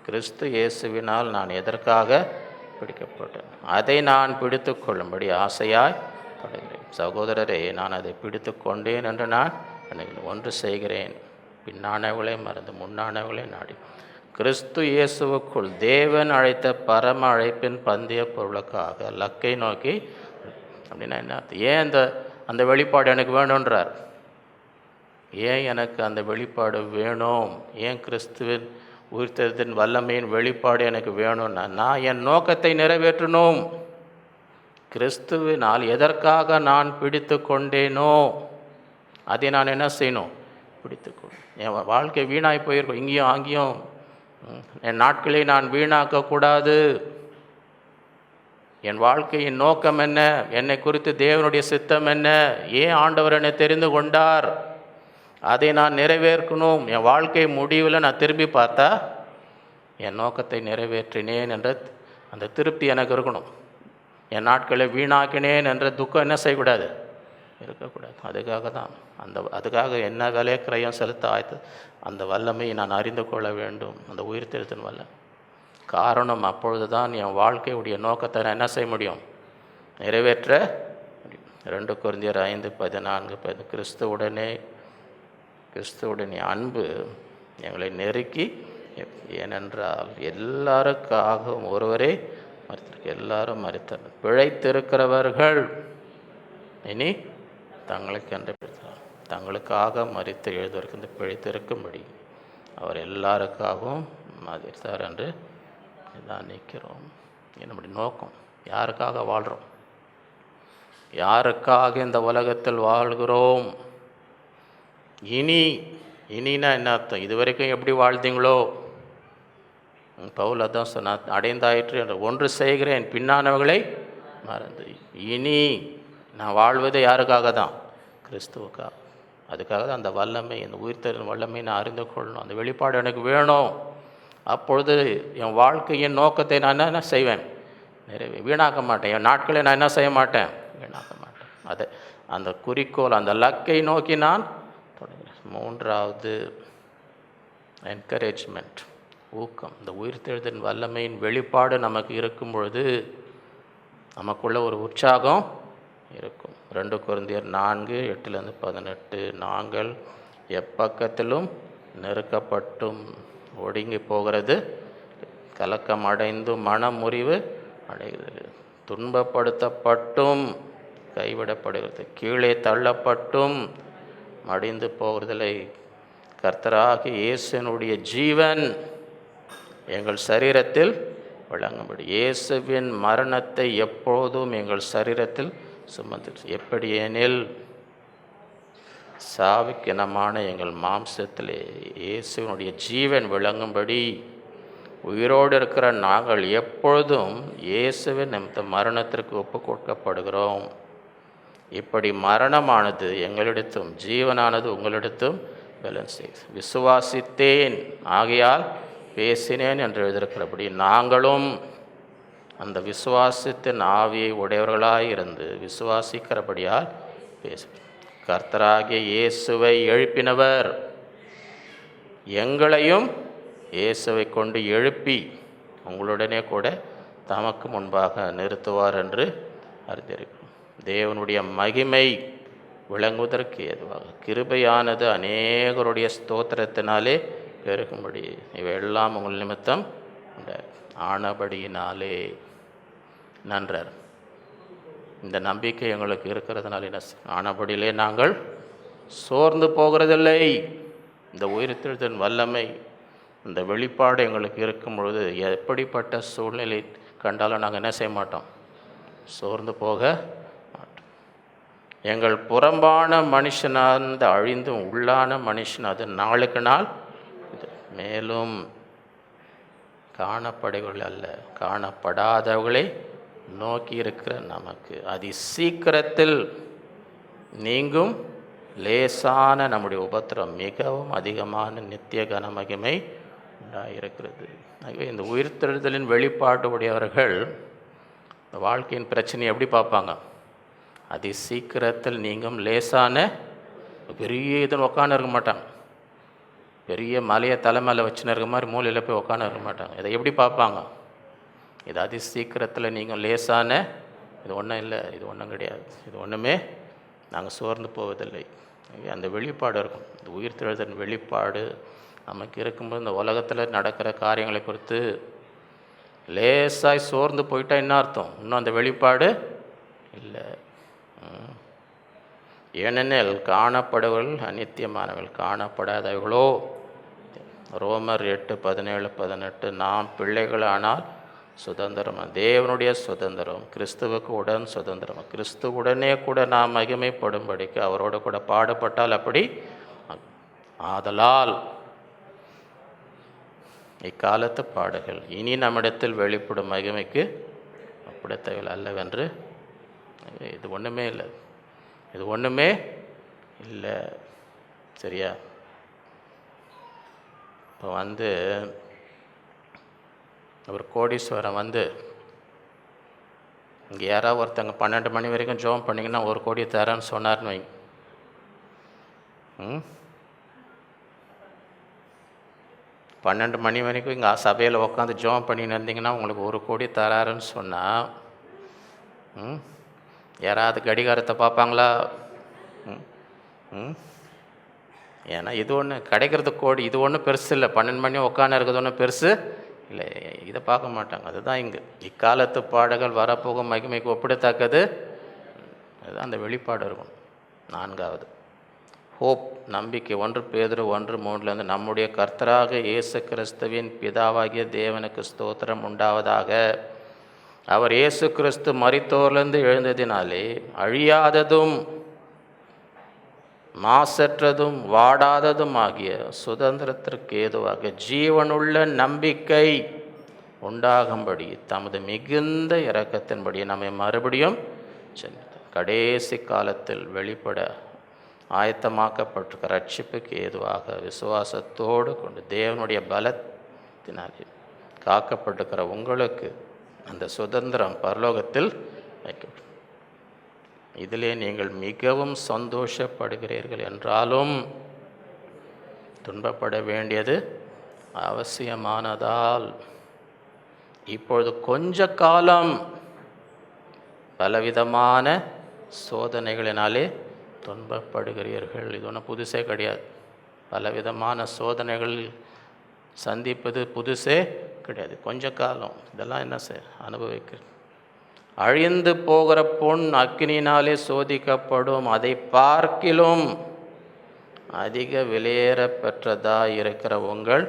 கிறிஸ்து இயேசுவினால் நான் எதற்காக பிடிக்கப்பட்டேன் அதை நான் பிடித்து கொள்ளும்படி ஆசையாய் படுகிறேன். சகோதரரே, நான் அதை பிடித்து கொண்டேன் என்று நான் ஒன்று செய்கிறேன், பின்னானவளை மறந்து முன்னானவளை நாடி கிறிஸ்து இயேசுவுக்குள் தேவன் அழைத்த பரம அழைப்பின் பந்தய பொருளுக்காக லக்கை நோக்கி. அப்படின்னா என்ன? ஏன் அந்த வெளிப்பாடு எனக்கு வேணுன்றார். ஏன் எனக்கு அந்த வெளிப்பாடு வேணும்? ஏன் கிறிஸ்துவின் உயிர்த்தெழுதலின் வல்லமையின் வெளிப்பாடு எனக்கு வேணும்னா, நான் என் நோக்கத்தை நிறைவேற்றணும். கிறிஸ்துவினால் எதற்காக நான் பிடித்து கொண்டேனோ அதை நான் என்ன செய்யணும்? பிடித்துக்கொள். என் வாழ்க்கை வீணாய் போயிருக்கும், இங்கேயும் அங்கேயும் என் நாட்களை நான் வீணாக்கக்கூடாது. என் வாழ்க்கையின் நோக்கம் என்ன? என்னை குறித்து தேவனுடைய சித்தம் என்ன? ஏன் ஆண்டவர் என்னை தெரிந்து கொண்டார்? அதை நான் நிறைவேற்றணும். என் வாழ்க்கை முடிவில் நான் திரும்பி பார்த்தா என் நோக்கத்தை நிறைவேற்றினேன் என்ற அந்த திருப்தி எனக்கு இருக்கணும். என் நாட்களை வீணாக்கினேன் என்ற துக்கம் என்ன செய்யக்கூடாது? இருக்கக்கூடாது. அதுக்காக என்ன விலை கிரயம் செலுத்த ஆய்த்து அந்த வல்லமையை நான் அறிந்து கொள்ள வேண்டும். அந்த உயிர்த்தெழுதலின் வல்ல காரணம், அப்பொழுது தான் என் வாழ்க்கையுடைய நோக்கத்தை நான் என்ன செய்ய முடியும்? நிறைவேற்ற முடியும். 2 கொரிந்தியர் 5:14 கிறிஸ்துவுடனே அன்பு எங்களை நெருக்கி, ஏனென்றால் எல்லாருக்காகவும் ஒருவரே எல்லாரும் மரித்தார். பிழைத்திருக்கிறவர்கள் இனி தங்களுக்காக மரித்து எழுதுவதற்கு இந்த பிழைத்திருக்கும்படி அவர் எல்லாருக்காகவும் மரித்தார் என்று இதான் நிற்கிறோம். நம்முடைய நோக்கம், யாருக்காக வாழ்கிறோம்? யாருக்காக இந்த உலகத்தில் வாழ்கிறோம்? இனினா என்ன அர்த்தம்? இதுவரைக்கும் எப்படி வாழ்ந்தீங்களோ, பவுல் அதான் சொன்னார், அடைந்தாயிற்று என்று ஒன்று செய்கிறேன், பின்னானவர்களை மறந்து. இனி நான் வாழ்வது யாருக்காக தான்? கிறிஸ்துவுக்காக. அதுக்காக தான் அந்த வல்லமை, அந்த உயிர்த்தெழுதலின் வல்லமை நான் அறிந்து கொள்ளணும். அந்த வெளிப்பாடு எனக்கு வேணும். அப்பொழுது என் வாழ்க்கையின் நோக்கத்தை நான் என்ன செய்வேன்? வீணாக்க மாட்டேன். என் நாட்களை நான் என்ன செய்ய மாட்டேன்? வீணாக்க மாட்டேன். அதை அந்த குறிக்கோள், அந்த லக்கை நோக்கி நான் தொடங்குகிறேன். 3வது என்கரேஜ்மெண்ட், ஊக்கம். இந்த உயிர்த்தெழுதலின் வல்லமையின் வெளிப்பாடு நமக்கு இருக்கும் பொழுது நமக்குள்ள ஒரு உற்சாகம் இருக்கும். 2 கொரிந்தியர் 4:8-18 நாங்கள் எப்பக்கத்திலும் நெருக்கப்பட்டும் ஒடுங்கி போகிறது, கலக்கம் அடைந்தும் மனம் முறிவு அடைகிறது, துன்பப்படுத்தப்பட்டும் கைவிடப்படுகிறது, கீழே தள்ளப்பட்டும் மடிந்து போகிறதில்லை. கர்த்தராகிய இயேசுவினுடைய ஜீவன் எங்கள் சரீரத்தில் விளங்கும்படி இயேசுவின் மரணத்தை எப்போதும் எங்கள் சரீரத்தில் சுமந்து. எப்படி எனில் சாவுக்கினமான எங்கள் மாம்சத்திலே இயேசுவினுடைய ஜீவன் விளங்கும்படி உயிரோடு இருக்கிற நாங்கள் எப்பொழுதும் இயேசுவின் நிமித்த மரணத்திற்கு ஒப்பு கொடுக்கப்படுகிறோம். இப்படி மரணமானது எங்களிடத்தும் ஜீவனானது உங்களிடத்தும் பேலன்ஸ். விசுவாசித்தேன் ஆகையால் பேசினேன் என்று எழுதியிருக்கிறபடி நாங்களும் அந்த விசுவாசத்தின் ஆவியை உடையவர்களாய் இருந்து விசுவாசிக்கிறபடியால் பேசு. கர்த்தராகிய இயேசுவை எழுப்பினவர் எங்களையும் இயேசுவை கொண்டு எழுப்பி உங்களுடனே கூட தமக்கு முன்பாக நிறுத்துவார் என்று அறிந்திருக்கிறோம். தேவனுடைய மகிமை விளங்குவதற்கு ஏதுவாக கிருபையானது அநேகருடைய ஸ்தோத்திரத்தினாலே பெருகும்படி இவையெல்லாம் உங்கள் நிமித்தம் ஆனபடியினாலே நன்றார். இந்த நம்பிக்கை எங்களுக்கு இருக்கிறதுனால என்ன ஆனபடியிலே நாங்கள் சோர்ந்து போகிறதில்லை. இந்த உயிர்த்தெழுதலின் வல்லமை, இந்த வெளிப்பாடு எங்களுக்கு இருக்கும் பொழுது எப்படிப்பட்ட சூழ்நிலை கண்டாலும் நாங்கள் என்ன செய்ய மாட்டோம், சோர்ந்து போக மாட்டோம். எங்கள் புறம்பான மனுஷனாந்த அழிந்தும் உள்ளான மனுஷன் அது நாளுக்கு நாள் மேலும் காணப்படுகள் அல்ல காணப்படாதவர்களை நோக்கி இருக்கிற நமக்கு அதி சீக்கிரத்தில் நீங்கும் லேசான நம்முடைய உபத்திரம் மிகவும் அதிகமான நித்திய கனமகிமை உண்டாயிருக்கிறது. ஆகவே இந்த உயிர்த்தெழுதலின் வெளிப்பாடு உடையவர்கள் வாழ்க்கையின் பிரச்சனையை எப்படி பார்ப்பாங்க? அதி சீக்கிரத்தில் நீங்கும் லேசான பெரிய இதுன்னு உட்காந்து இருக்க மாட்டாங்க. பெரிய மலையை தலைமையில் வச்சுன்னு இருக்க மாதிரி மூலையில் போய் உட்காந்து இருக்க மாட்டாங்க. இதை எப்படி பார்ப்பாங்க? இது அதி சீக்கிரத்தில் நீங்கள் லேசான, இது ஒன்றும் இல்லை, இது ஒன்றும் கிடையாது, இது ஒன்றுமே நாங்கள் சோர்ந்து போவதில்லை. அந்த வெளிப்பாடு இருக்கும். இந்த உயிர்த்தெழுதலின் வெளிப்பாடு நமக்கு இருக்கும்போது இந்த உலகத்தில் நடக்கிற காரியங்களை குறித்து லேசாய் சோர்ந்து போயிட்டா என்ன அர்த்தம்? இன்னும் அந்த வெளிப்பாடு இல்லை. ஏனெனில் காணப்படுவர்கள் அநித்தியமானவர்கள், காணப்படாதவர்களோ. ரோமர் 8:17-18 நாம் பிள்ளைகளானால் சுதந்திரம், தேவனுடைய சுதந்திரம், கிறிஸ்துவுக்கு உடன் சுதந்திரம், கிறிஸ்துவுடனே கூட நாம் மகிமைப்படும்படிக்கு அவரோடு கூட பாடுபட்டால் அப்படி. ஆதலால் இக்காலத்து பாடுகள் இனி நம்மிடத்தில் வெளிப்படும் மகிமைக்கு அப்படித்தவர்கள் அல்லவென்று. இது ஒன்றுமே இல்லை, இது ஒன்றுமே இல்லை. சரியா? இப்போ ஒரு கோடீஸ்வரன் இங்கே யாராவது ஒருத்தங்க 12 மணி வரைக்கும் ஜோம் பண்ணிங்கன்னா 1 கோடி தரேன்னு சொன்னார்னு வைங்க. 12 மணி வரைக்கும் இங்கே சபையில் உட்காந்து ஜோம் பண்ணின்னு இருந்தீங்கன்னா உங்களுக்கு 1 கோடி தராருன்னு சொன்னால் யாராவது கடிகாரத்தை பார்ப்பாங்களா? ஏன்னா இது ஒன்று கிடைக்கிறது கோடி, இது ஒன்றும் பெருசு இல்லை. 12 மணி உட்காந்து இருக்கிறது ஒன்றும் பெருசு இல்லை, இதை பார்க்க மாட்டாங்க. அதுதான் இங்கு இக்காலத்து பாடுகள் வரப்போகும் மகிமைக்கு ஒப்பிடத்தக்கது. அதுதான் அந்த வெளிப்பாடு இருக்கும். 4வது ஹோப், நம்பிக்கை. 1 பேதுரு 1:3 நம்முடைய கர்த்தராக இயேசு கிறிஸ்துவின் பிதாவாகிய தேவனுக்கு ஸ்தோத்திரம் உண்டாவதாக. அவர் இயேசு கிறிஸ்து மரித்தோரிலிருந்து எழுந்ததினாலே அழியாததும் மாசற்றதும் வாடாததும் ஆகிய சுதந்திரத்திற்கு ஏதுவாக ஜீவனுள்ள நம்பிக்கை உண்டாகும்படி தமது மிகுந்த இரக்கத்தின்படி நம்மை மறுபடியும் கடைசி காலத்தில் வெளிப்பட ஆயத்தமாக்கப்பட்டிருக்கிற ரட்சிப்புக்கு ஏதுவாக விசுவாசத்தோடு கொண்டு தேவனுடைய பலத்தினாலே காக்கப்பட்டிருக்கிற உங்களுக்கு அந்த சுதந்திரம் பரலோகத்தில் வைக்கப்படும். இதிலே நீங்கள் மிகவும் சந்தோஷப்படுகிறீர்கள் என்றாலும் துன்பப்பட வேண்டியது அவசியமானதால் இப்பொழுது கொஞ்ச காலம் பலவிதமான சோதனைகளினாலே துன்பப்படுகிறீர்கள். இது ஒன்றும் புதுசே கிடையாது. பலவிதமான சோதனைகள் சந்திப்பது புதுசே கிடையாது. கொஞ்ச காலம் இதெல்லாம் என்ன அனுபவிக்கிறது. அழிந்து போகிற பொன் அக்கினினாலே சோதிக்கப்படும், அதை பார்க்கிலும் அதிக விலையேற பெற்றதாக இருக்கிற உங்கள்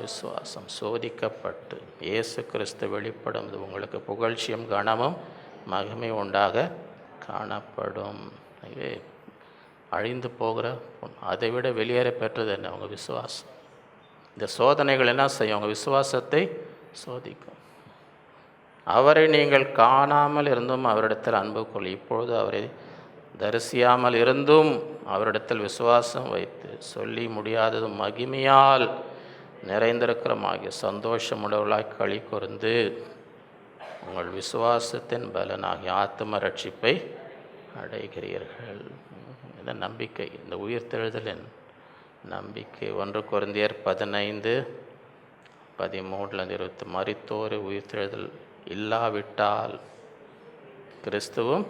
விசுவாசம் சோதிக்கப்பட்டு இயேசு கிறிஸ்து வெளிப்படும் உங்களுக்கு புகழ்ச்சியும் கனமும் மகிமை உண்டாக காணப்படும். அழிந்து போகிற பொன் அதை விட வெளியேற பெற்றது என்ன? உங்கள் விசுவாசம். இந்த சோதனைகள் என்ன செய்யும்? உங்கள் விசுவாசத்தை சோதிக்கும். அவரை நீங்கள் காணாமல் இருந்தும் அவரிடத்தில் அன்பு கொள், இப்பொழுது அவரை தரிசியாமல் இருந்தும் அவரிடத்தில் விசுவாசம் வைத்து சொல்லி முடியாததும் மகிமையால் நிறைந்திருக்கிறமாகிய சந்தோஷமுடவளாய் களி கூர்ந்து உங்கள் விசுவாசத்தின் பலனாகிய ஆத்தும ரட்சிப்பை அடைகிறீர்கள். இந்த நம்பிக்கை, இந்த உயிர்த்தெழுதலின் நம்பிக்கை. 1 கொரிந்தியர் 15:13-20 மரித்தோர் உயிர்த்தெழுதல் இல்லாவிட்டால் கிறிஸ்துவும்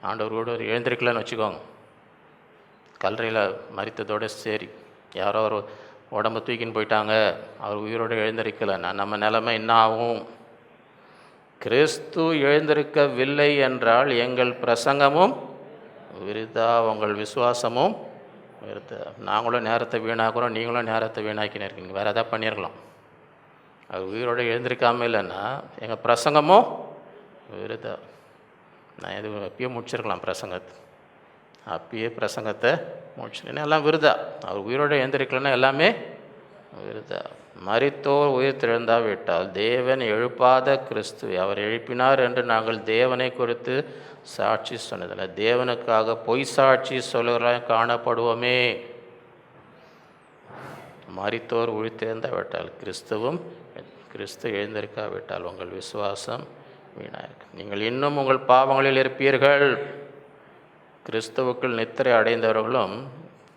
ஆண்டவரோடு ஒரு எழுந்திருக்கலன்னு வச்சுக்கோங்க. கல்லறையில் மரித்ததோடு சரி, யாரோ ஒரு உடம்பு தூக்கின்னு போயிட்டாங்க, அவர் உயிரோடு எழுந்திருக்கலைன்னா நம்ம நிலைமை என்ன ஆகும்? கிறிஸ்து எழுந்திருக்கவில்லை என்றால் எங்கள் பிரசங்கமும் விருதா, உங்கள் விசுவாசமும் விருதா. நாங்களும் நேரத்தை வீணாக்குறோம், நீங்களும் நேரத்தை வீணாக்கின்னு இருக்கீங்க. வேறு எதாவது பண்ணியிருக்கலாம். அவர் உயிரோடு எழுந்திருக்காமல் இல்லைன்னா எங்கள் பிரசங்கமும் விருதா. நான் எது அப்பயே முடிச்சிருக்கலாம் பிரசங்கத்தை, அப்பயே பிரசங்கத்தை முடிச்சிருக்கேன். எல்லாம் விருதா. அவர் உயிரோடு எழுந்திருக்கலன்னா எல்லாமே விருதா. மரித்தோர் உயிர் திறந்தாவிட்டால் தேவன் எழுப்பாத கிறிஸ்து அவர் எழுப்பினார் என்று நாங்கள் தேவனை குறித்து சாட்சி சொன்னதில்லை. தேவனுக்காக பொய் சாட்சி சொல்லுகிற காணப்படுவோமே. மரித்தோர் உயிர் திறந்தாவிட்டால் கிறிஸ்து எழுந்திருக்காவிட்டால் உங்கள் விசுவாசம் வீணாயிருக்கு. நீங்கள் இன்னும் உங்கள் பாவங்களில் இருப்பீர்கள். கிறிஸ்துவுக்குள் நித்திரை அடைந்தவர்களும்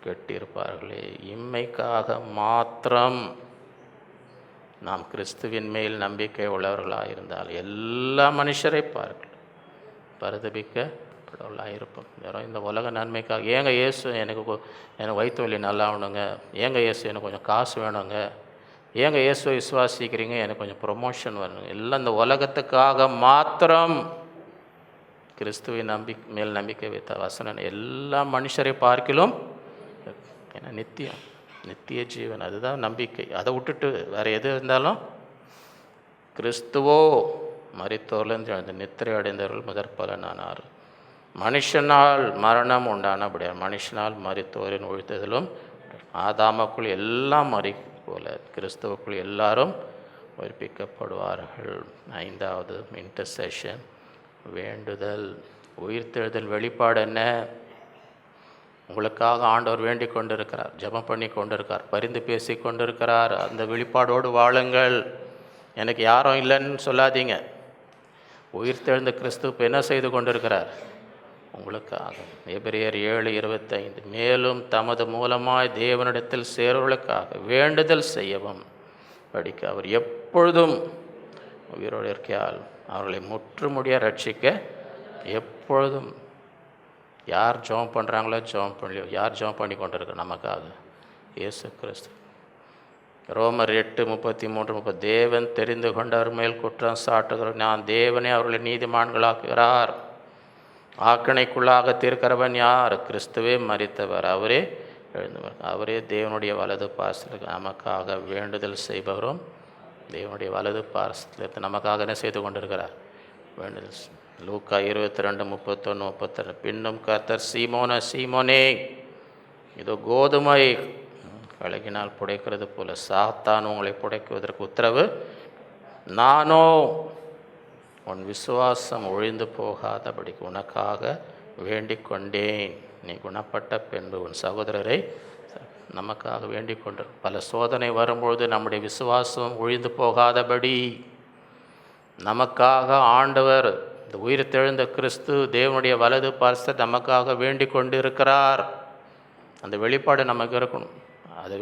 கெட்டிருப்பார்களே. இம்மைக்காக மாத்திரம் நாம் கிறிஸ்துவின் மேல் நம்பிக்கை உள்ளவர்களாக இருந்தால் எல்லா மனுஷரை பரிதபிக்கப்படவர்களாக இருப்போம். யாரும் இந்த உலக நன்மைக்காக, ஏங்க இயேசு எனக்கு வயிற்று வலி நல்லா ஆகணுங்க, ஏங்க இயேசு எனக்கு கொஞ்சம் காசு வேணுங்க, ஏங்க இயேசுவை விசுவாசிக்கிறீங்க, எனக்கு கொஞ்சம் ப்ரொமோஷன் வரணுங்க, எல்லாம் இந்த உலகத்துக்காக மாத்திரம் கிறிஸ்துவின் மேல் நம்பிக்கை வைத்த வசனம் எல்லா மனுஷரை பார்க்கிலும், ஏன்னா நித்திய ஜீவன், அதுதான் நம்பிக்கை. அதை விட்டுட்டு வேறு எது இருந்தாலும் கிறிஸ்துவோ மரித்தோர்லேருந்து எழுந்த நித்திரை அடைந்தவர்கள் முதற்பலனானார். மனுஷனால் மரணம் உண்டானபடியா மனுஷனால் மரித்தோரின் உழ்த்ததிலும் ஆதாமுக்குள் எல்லாம் மறி போல கிறிஸ்துவுக்குள் எல்லாரும் உயிர்ப்பிக்கப்படுவார்கள். 5வது இன்டர்செஷன், வேண்டுதல். உயிர்த்தெழுதல் வெளிப்பாடு என்ன? உங்களுக்காக ஆண்டவர் வேண்டிக் கொண்டிருக்கிறார், ஜெபம் பண்ணி கொண்டிருக்கார், பரிந்து பேசி கொண்டிருக்கிறார். அந்த வெளிப்பாடோடு வாழுங்கள். எனக்கு யாரும் இல்லைன்னு சொல்லாதீங்க. உயிர்த்தெழுந்த கிறிஸ்து இப்போ என்ன செய்து கொண்டிருக்கிறார்? உங்களுக்காக. எபிரேயர் 7:25 மேலும் தமது மூலமாய் தேவனிடத்தில் சேர்வர்களுக்காக வேண்டுதல் செய்யவும் படிக்க அவர் எப்பொழுதும் உயிரோடு இருக்கையால் அவர்களை முற்றுமுடிய ரட்சிக்க எப்பொழுதும். யார் ஜெபம் பண்ணுறாங்களோ ஜெபம் பண்ணலையோ, யார் ஜெபம் பண்ணி கொண்டிருக்க நமக்காக? இயேசு கிறிஸ்து. ரோமர் 8:33 தேவன் தெரிந்து கொண்டவர் மேல் குற்றம் சாட்டுகிறார், நான் தேவனே அவர்களை நீதிமான்களாக்குகிறார். ஆக்கணைக்குள்ளாக தீர்க்கிறவன் யார்? கிறிஸ்துவே மரித்தவர், அவரே எழுந்தவர், அவரே தேவனுடைய வலது பாசத்துக்கு நமக்காக வேண்டுதல் செய்பவரும் தேவனுடைய வலது பாசத்தில் நமக்காக என்ன செய்து கொண்டிருக்கிறார்? வேண்டுதல். லூக்கா 22:31-32 பின்னும் கர்த்தர் சீமோனே இதோ கோதுமை கலகினால் புடைக்கிறது போல சாத்தான் உங்களை புடைக்குவதற்கு உத்தரவு நானோ உன் விசுவாசம் ஒழிந்து போகாதபடிக்கு உனக்காக வேண்டிக் கொண்டேன். நீ குணப்பட்ட பின்பு உன் சகோதரரை நமக்காக வேண்டிக் கொண்டு. பல சோதனை வரும்பொழுது நம்முடைய விசுவாசம் ஒழிந்து போகாதபடி நமக்காக ஆண்டவர், இந்த உயிர் தெழுந்த கிறிஸ்து தேவனுடைய வலது பார்த்த நமக்காக வேண்டிக் கொண்டு இருக்கிறார். அந்த வெளிப்பாடு நமக்கு இருக்கணும். அது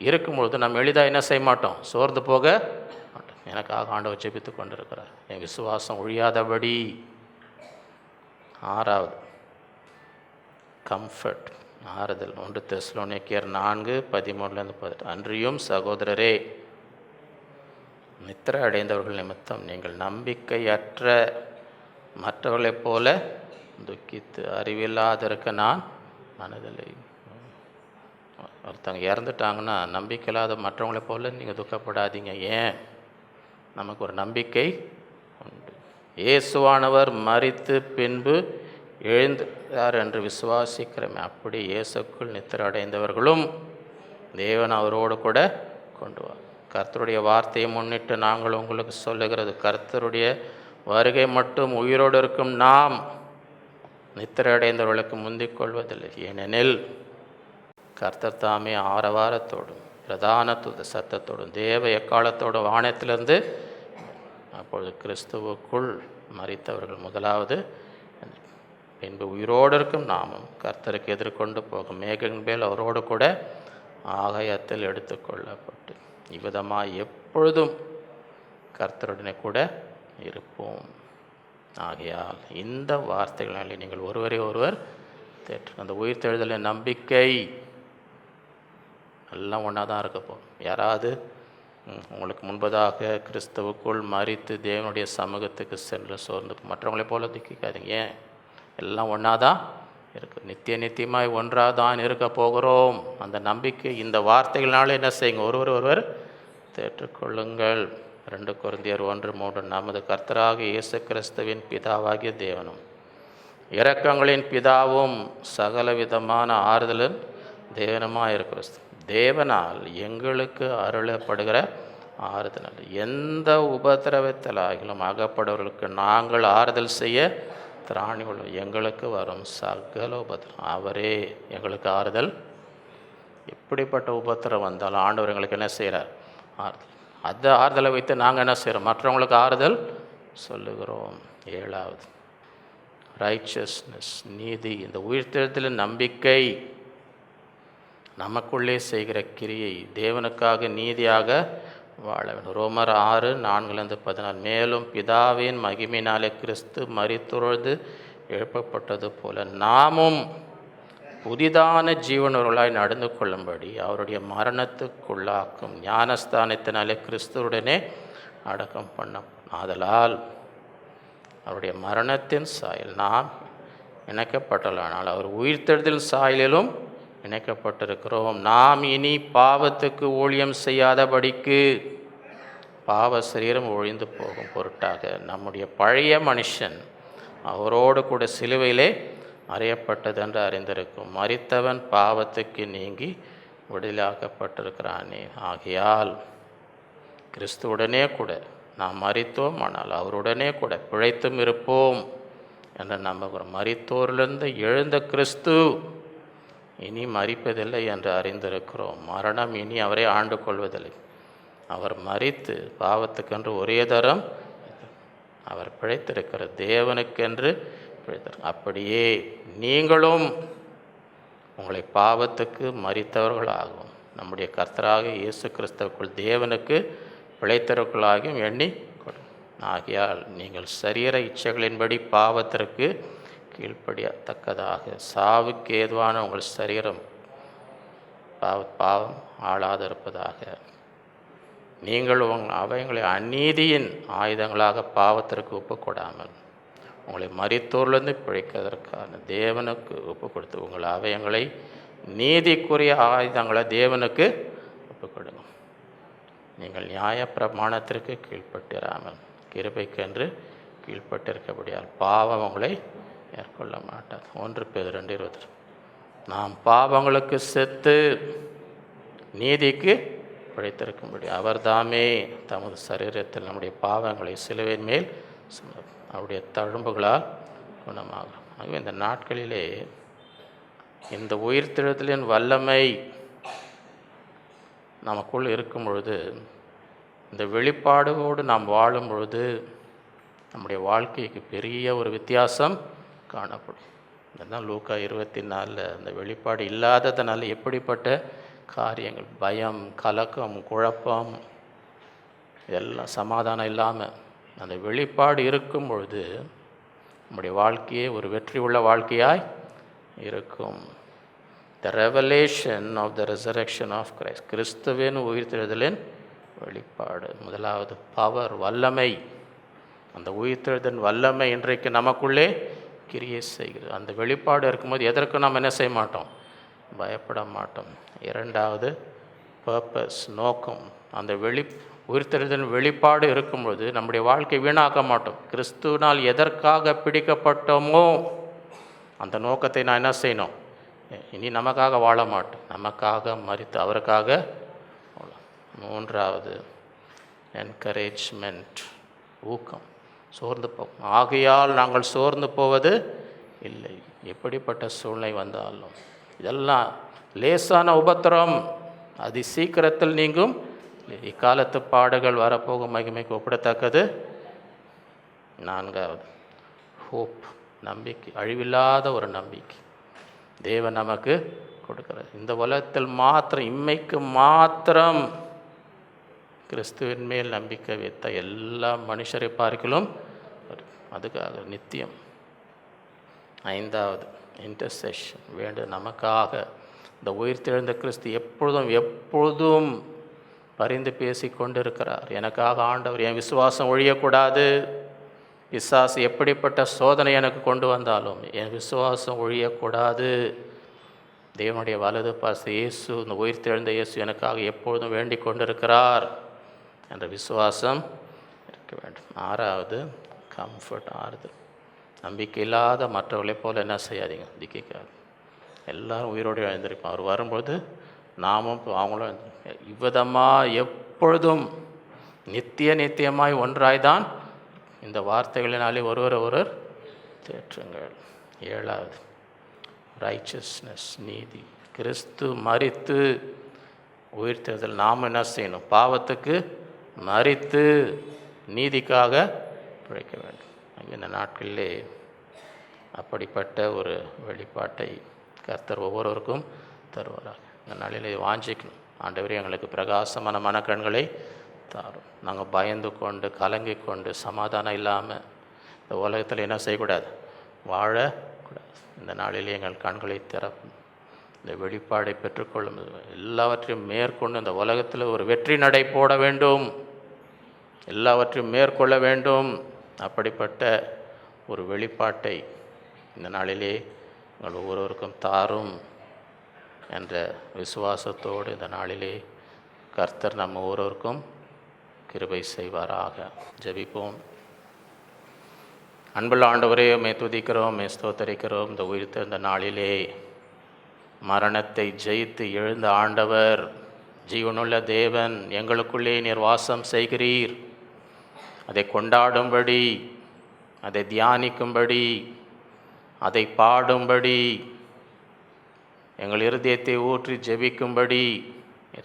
இருக்கும்பொழுது நம்ம எளிதாக என்ன செய்ய மாட்டோம்? சோர்ந்து போக மாட்டோம். எனக்காக ஆண்டவர் ஜெபித்து கொண்டிருக்கிறார், என் விசுவாசம் ஒழியாதபடி. 6வது கம்ஃபர்ட், ஆறுதல். 1 தெசலோனிக்கேயர் 4:13-18 அன்றியும் சகோதரரே, நித்திரை அடைந்தவர்கள் நிமித்தம் நீங்கள் நம்பிக்கையற்ற மற்றவர்களைப் போல துக்கித்து அறிவில்லாதிருக்க நான் மனதில்லை. ஒருத்தங்க இறந்துட்டாங்கன்னா நம்பிக்கையில்லாத மற்றவங்களைப் போல நீங்கள் துக்கப்படாதீங்க. ஏன்? நமக்கு ஒரு நம்பிக்கை உண்டு. இயேசுவானவர் மரித்து பின்பு எழுந்தார் என்று விசுவாசிக்கிறோமே, அப்படி இயேசுக்குள் நித்திரை அடைந்தவர்களும் தேவன் அவரோடு கூட கொண்டு வா. கர்த்தருடைய வார்த்தையை முன்னிட்டு நாங்கள் உங்களுக்கு சொல்லுகிறது, கர்த்தருடைய வருகை மட்டும் உயிரோடு இருக்கும் நாம் நித்திரை அடைந்தவர்களுக்கு முந்திக் கொள்வதில்லை. ஏனெனில் கர்த்தர் தாமே ஆரவாரத்தோடும் பிரதான தூத சத்தத்தோடும் தேவ எக்காலத்தோடும் வானத்திலிருந்து அப்பொழுது கிறிஸ்துவுக்குள் மரித்தவர்கள் முதலாவது, பின்பு உயிரோடு இருக்கும் நாமும் கர்த்தருக்கு எதிர்கொண்டு போகும் மேகங்கள் மேல் அவரோடு கூட ஆகாயத்தில் எடுத்துக்கொள்ளப்பட்டு இவ்விதமாக எப்பொழுதும் கர்த்தருடனே கூட இருப்போம். ஆகையால் இந்த வார்த்தைகளால் நீங்கள் ஒருவரை ஒருவர் தேற்று. அந்த உயிர்த்தெழுதலின் நம்பிக்கை எல்லாம் ஒன்றா தான் இருக்க போகும். யாராவது உங்களுக்கு முன்பதாக கிறிஸ்துவுக்குள் மரித்து தேவனுடைய சமூகத்துக்கு சென்று சோர்ந்து மற்றவங்களை போல திக்காதீங்க. ஏன்? எல்லாம் ஒன்றா தான் இருக்குது. நித்தியமாய் ஒன்றாக தான் இருக்க போகிறோம். அந்த நம்பிக்கை இந்த வார்த்தைகளால் என்ன செய்யுங்க? ஒருவர் தேற்றுக்கொள்ளுங்கள். 2 கொரிந்தியர் 1:3 நமது கர்த்தராக இயேசு கிறிஸ்துவின் பிதாவாகிய தேவனும் இரக்கங்களின் பிதாவும் சகலவிதமான ஆறுதலின் தேவனுமாக இருக்கிற தேவனால் எங்களுக்கு அருளப்படுகிற ஆறுதல், எந்த உபத்திரவத்திலாகிலும் அகப்படுவர்களுக்கு நாங்கள் ஆறுதல் செய்ய திராணி உள்ள எங்களுக்கு வரும் சகல உபத்திரம் அவரே எங்களுக்கு ஆறுதல். எப்படிப்பட்ட உபத்திரம் வந்தாலும் ஆண்டவர் எங்களுக்கு என்ன செய்கிறார்? ஆறுதல். அந்த ஆறுதலை வைத்து நாங்கள் என்ன செய்கிறோம்? மற்றவங்களுக்கு ஆறுதல் சொல்லுகிறோம். 7வது ரைச்சஸ்னஸ், நீதி. இந்த உயிர்த்தெழுதலின் நம்பிக்கை நமக்குள்ளே செய்கிற கிரியை தேவனுக்காக நீதியாக வாழ வேண்டும். ரோமர் 6:4-14 மேலும் பிதாவின் மகிமையினாலே கிறிஸ்து மரித்தொழுது எழுப்பப்பட்டது போல நாமும் புதிதான ஜீவனர்களாய் நடந்து கொள்ளும்படி அவருடைய மரணத்துக்குள்ளாக்கும் ஞானஸ்தானத்தினாலே கிறிஸ்துவுடனே அடக்கம் பண்ண ஆதலால் அவருடைய மரணத்தின் சாயல் நாம் இணைக்கப்பட்டலானால் அவர் உயிர்த்தெழுதலின் சாயலிலும் இணைக்கப்பட்டிருக்கிறோம். நாம் இனி பாவத்துக்கு ஊழியம் செய்யாதபடிக்கு பாவ சரீரம் ஒழிந்து போகும் பொருட்டாக நம்முடைய பழைய மனுஷன் அவரோடு கூட சிலுவையிலே அறியப்பட்டது என்று அறிந்திருக்கும். மரித்தவன் பாவத்துக்கு நீங்கி விடுதலாக்கப்பட்டிருக்கிறானே. ஆகையால் கிறிஸ்துவுடனே கூட நாம் மரித்தோம், ஆனால் அவருடனே கூட பிழைத்தும் இருப்போம் என்று நம்புகிறோம். மரித்தோரிலிருந்து எழுந்த கிறிஸ்து இனி மரிப்பதில்லை என்று அறிந்திருக்கிறோம். மரணம் இனி அவரை ஆண்டு கொள்வதில்லை. அவர் மரித்து பாவத்துக்கென்று ஒரே தரம் அவர் பிழைத்திருக்கிற தேவனுக்கென்று பிழைத்தார். அப்படியே நீங்களும் உங்களை பாவத்துக்கு மரித்தவர்களாகும் நம்முடைய கர்த்தராக இயேசு கிறிஸ்துவுக்குள் தேவனுக்கு பிழைத்தவர்களாகியும் எண்ணி ஆகையால் நீங்கள் சரீர இச்சைகளின்படி பாவத்திற்கு கீழ்ப்படியத்தக்கதாக சாவுக்கு ஏதுவான உங்கள் சரீரம் பாவம் ஆளாதிருப்பதாக. நீங்கள் அவைகளை அநீதியின் ஆயுதங்களாக பாவத்திற்கு ஒப்புக்கொடாமல் உங்களை மரித்தோர்லேருந்து பிழைக்கிறதற்கான தேவனுக்கு ஒப்பு கொடுத்து உங்கள் அவயங்களை நீதிக்குரிய ஆயுதங்களை தேவனுக்கு ஒப்புக்கொடுங்க. நீங்கள் நியாய பிரமாணத்திற்கு கீழ்ப்பட்டிராமல் கிருபைக்கென்று கீழ்ப்பட்டிருக்கபடியால் பாவம் உங்களை மேற்கொள்ள மாட்டார். 1 பேதுரு 2:20 நாம் பாவங்களுக்கு செத்து நீதிக்கு பிழைத்திருக்கும்படி அவர் தாமே தமது சரீரத்தில் நம்முடைய பாவங்களை சிலுவையின் மேல் அவருடைய தழும்புகளால் குணமாகும். ஆகவே இந்த நாட்களிலே இந்த உயிர்த்தெழுதலின் வல்லமை நமக்குள் இருக்கும் பொழுது, இந்த வெளிப்பாடோடு நாம் வாழும் பொழுது நம்முடைய வாழ்க்கைக்கு பெரிய ஒரு வித்தியாசம் காணப்படும். இதுதான் லூக்கா 24 அந்த வெளிப்பாடு இல்லாததுனால எப்படிப்பட்ட காரியங்கள், பயம், கலக்கம், குழப்பம், இதெல்லாம் சமாதானம் இல்லாமல் அந்த வெளிப்பாடு இருக்கும் பொழுது நம்முடைய வாழ்க்கையே ஒரு வெற்றி உள்ள வாழ்க்கையாய் இருக்கும். The revelation of the resurrection of Christ, கிறிஸ்துவின் உயிர்த்தெழுதலின் வெளிப்பாடு. முதலாவது பவர், வல்லமை. அந்த உயிர்த்தெழுதலின் வல்லமை இன்றைக்கு நமக்குள்ளே கிரியை செய்கிறது. அந்த வெளிப்பாடு இருக்கும்போது எதற்கும் நாம் என்ன செய்ய மாட்டோம்? பயப்பட மாட்டோம். 2வது பர்பஸ், நோக்கம். அந்த உயிர்த்தெழுதலின் வெளிப்பாடு இருக்கும்பொழுது நம்முடைய வாழ்க்கை வீணாக்க மாட்டோம். கிறிஸ்துவினால் எதற்காக பிடிக்கப்பட்டோமோ அந்த நோக்கத்தை நான் என்ன செய்யணும்? இனி நமக்காக வாழ மாட்டோம், நமக்காக மரித்து அவருக்காக. 3வது என்கரேஜ்மெண்ட், ஊக்கம். சோர்ந்து போகும். ஆகையால் நாங்கள் சோர்ந்து போவது இல்லை. எப்படிப்பட்ட சூழ்நிலை வந்தாலும் இதெல்லாம் லேசான உபத்திரம், அது சீக்கிரத்தில் நீங்கும். இக்காலத்து பாடுகள் வரப்போகும் மகிமைக்கு ஒப்பிடத்தக்கது நான்காவது ஹோப், நம்பிக்கை, அழிவில்லாத ஒரு நம்பிக்கை தேவன் நமக்கு கொடுக்கிறார். இந்த உலகத்தில் மாத்திரம், இம்மைக்கு மாத்திரம் கிறிஸ்துவின் மேல் நம்பிக்கை வைத்த எல்லா மனுஷரை பார்க்கலும் அதுக்காக நித்தியம். ஐந்தாவது இன்டர்செஷன் வேண்டும் நமக்காக. இந்த உயிர்த்தெழுந்த கிறிஸ்து எப்பொழுதும் பரிந்து பேசி கொண்டிருக்கிறார். எனக்காக ஆண்டவர், என் விசுவாசம் ஒழியக்கூடாது. பிசாசு எப்படிப்பட்ட சோதனை எனக்கு கொண்டு வந்தாலும் என் விசுவாசம் ஒழியக்கூடாது. தேவனுடைய வலது பாச இயேசு, இந்த உயிர்த்தெழுந்த இயேசு எனக்காக எப்பொழுதும் வேண்டிக் கொண்டிருக்கிறார் என்ற விசுவாசம் இருக்க வேண்டும். ஆறாவது கம்ஃபர்ட், ஆறுதல். நம்பிக்கை இல்லாத மற்றவர்களைப் போல் என்ன செய்யாதீங்க, திக்காது. எல்லோரும் உயிரோடு எழுந்திருப்போம். அவர் வரும்போது நாமும் அவங்களும் இவ்விதமாக எப்பொழுதும் நித்தியமாய் ஒன்றாய்தான் இந்த வார்த்தைகளினாலே ஒருவர் தேற்றுங்கள். ஏழாவது ரைச்சஸ்னஸ், நீதி. கிறிஸ்து மரித்து உயிர்த்தெழுதல். நாம் என்ன செய்யணும்? பாவத்துக்கு மரித்து நீதிக்காக பிழைக்க வேண்டும். இந்த நாட்களிலே அப்படிப்பட்ட ஒரு வெளிப்பாட்டை கர்த்தர் ஒவ்வொருவருக்கும் தருவாராக. இந்த நாளிலே வாஞ்சிக்கணும், ஆண்டவரே எங்களுக்கு பிரகாசமான மனக்கண்களை தாரும். நாங்கள் பயந்து கொண்டு கலங்கி கொண்டு சமாதானம் இல்லாமல் இந்த உலகத்தில் என்ன செய்யக்கூடாது, வாழக்கூடாது. இந்த நாளிலே எங்கள் கண்களை திறக்கும், இந்த வெளிப்பாடை பெற்றுக்கொள்ளும், எல்லாவற்றையும் மேற்கொண்டு இந்த உலகத்தில் ஒரு வெற்றி நடை போட வேண்டும், எல்லாவற்றையும் மேற்கொள்ள வேண்டும். அப்படிப்பட்ட ஒரு வெளிப்பாட்டை இந்த நாளிலே எங்கள் ஒவ்வொருவருக்கும் தாரும் என்ற விசுவாசத்தோடு இந்த நாளிலே கர்த்தர் நம்ம ஒவ்வொருவருக்கும் கிருபை செய்வாராக. ஜெபிப்போம். அன்புள்ள ஆண்டவரே, உம்மை துதிக்கிறோம், உம்மை ஸ்தோத்தரிக்கிறோம். இந்த உயிர்த்த இந்த நாளிலே மரணத்தை ஜெயித்து எழுந்த ஆண்டவர், ஜீவனுள்ள தேவன், எங்களுக்குள்ளே நீர் வாசம் செய்கிறீர். அதை கொண்டாடும்படி, அதை தியானிக்கும்படி, அதை பாடும்படி, எங்கள் இருதயத்தை ஊற்றி ஜெபிக்கும்படி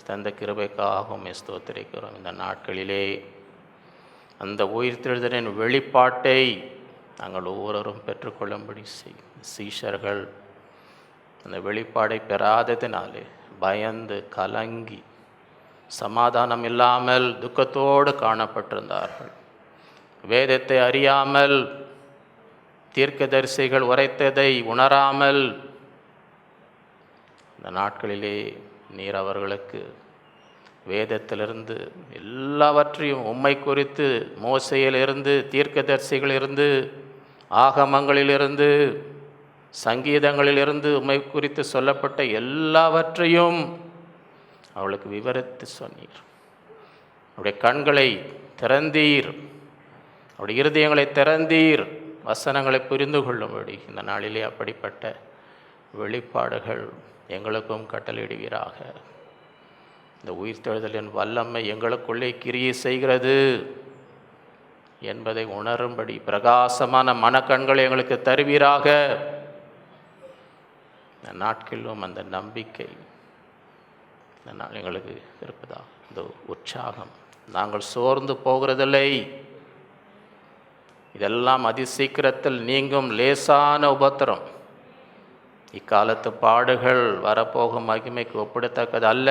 தந்த கிருபைக்காகவும் ஸ்தோத்திரிக்கிறோம். இந்த நாட்களிலே அந்த உயிர்த்தெழுதலின் வெளிப்பாட்டை நாங்கள் ஒவ்வொருவரும் பெற்றுக்கொள்ளும்படி சீஷர்கள் அந்த வெளிப்பாடை பெறாததினாலே பயந்து கலங்கி சமாதானம் இல்லாமல் துக்கத்தோடு காணப்பட்டிருந்தார்கள். வேதத்தை அறியாமல், தீர்க்கதரிசிகள் உரைத்ததை உணராமல் இந்த நாட்களிலே நீர் அவர்களுக்கு வேதத்திலிருந்து எல்லாவற்றையும் உம்மை குறித்து, மோசையிலிருந்து, தீர்க்கதரிசிகளிலிருந்து, ஆகமங்களிலிருந்து, சங்கீதங்களிலிருந்து உம்மை குறித்து சொல்லப்பட்ட எல்லாவற்றையும் அவளுக்கு விவரித்து சொன்னீர். அவருடைய கண்களை திறந்தீர், அவருடைய இருதயங்களை திறந்தீர், வசனங்களை புரிந்து கொள்ளும்படி இந்த நாளிலே அப்படிப்பட்ட வெளிப்பாடுகள் எங்களுக்கும் கட்டளையிடுவீராக. இந்த உயிர்த்தெழுதலின் வல்லமை எங்களுக்குள்ளே கிரியை செய்கிறது என்பதை உணரும்படி பிரகாசமான மனக்கண்களை எங்களுக்கு தருவீராக. இந்த நாட்களிலும் அந்த நம்பிக்கை இந்த நாள் எங்களுக்கு இருப்பதா, இந்த உற்சாகம், நாங்கள் சோர்ந்து போகிறதில்லை. இதெல்லாம் அதிசீக்கிரத்தில் நீங்கும் லேசான உபத்திரம். இக்காலத்து பாடுகள் வரப்போகும் மகிமைக்கு ஒப்பிடத்தக்கது அல்ல.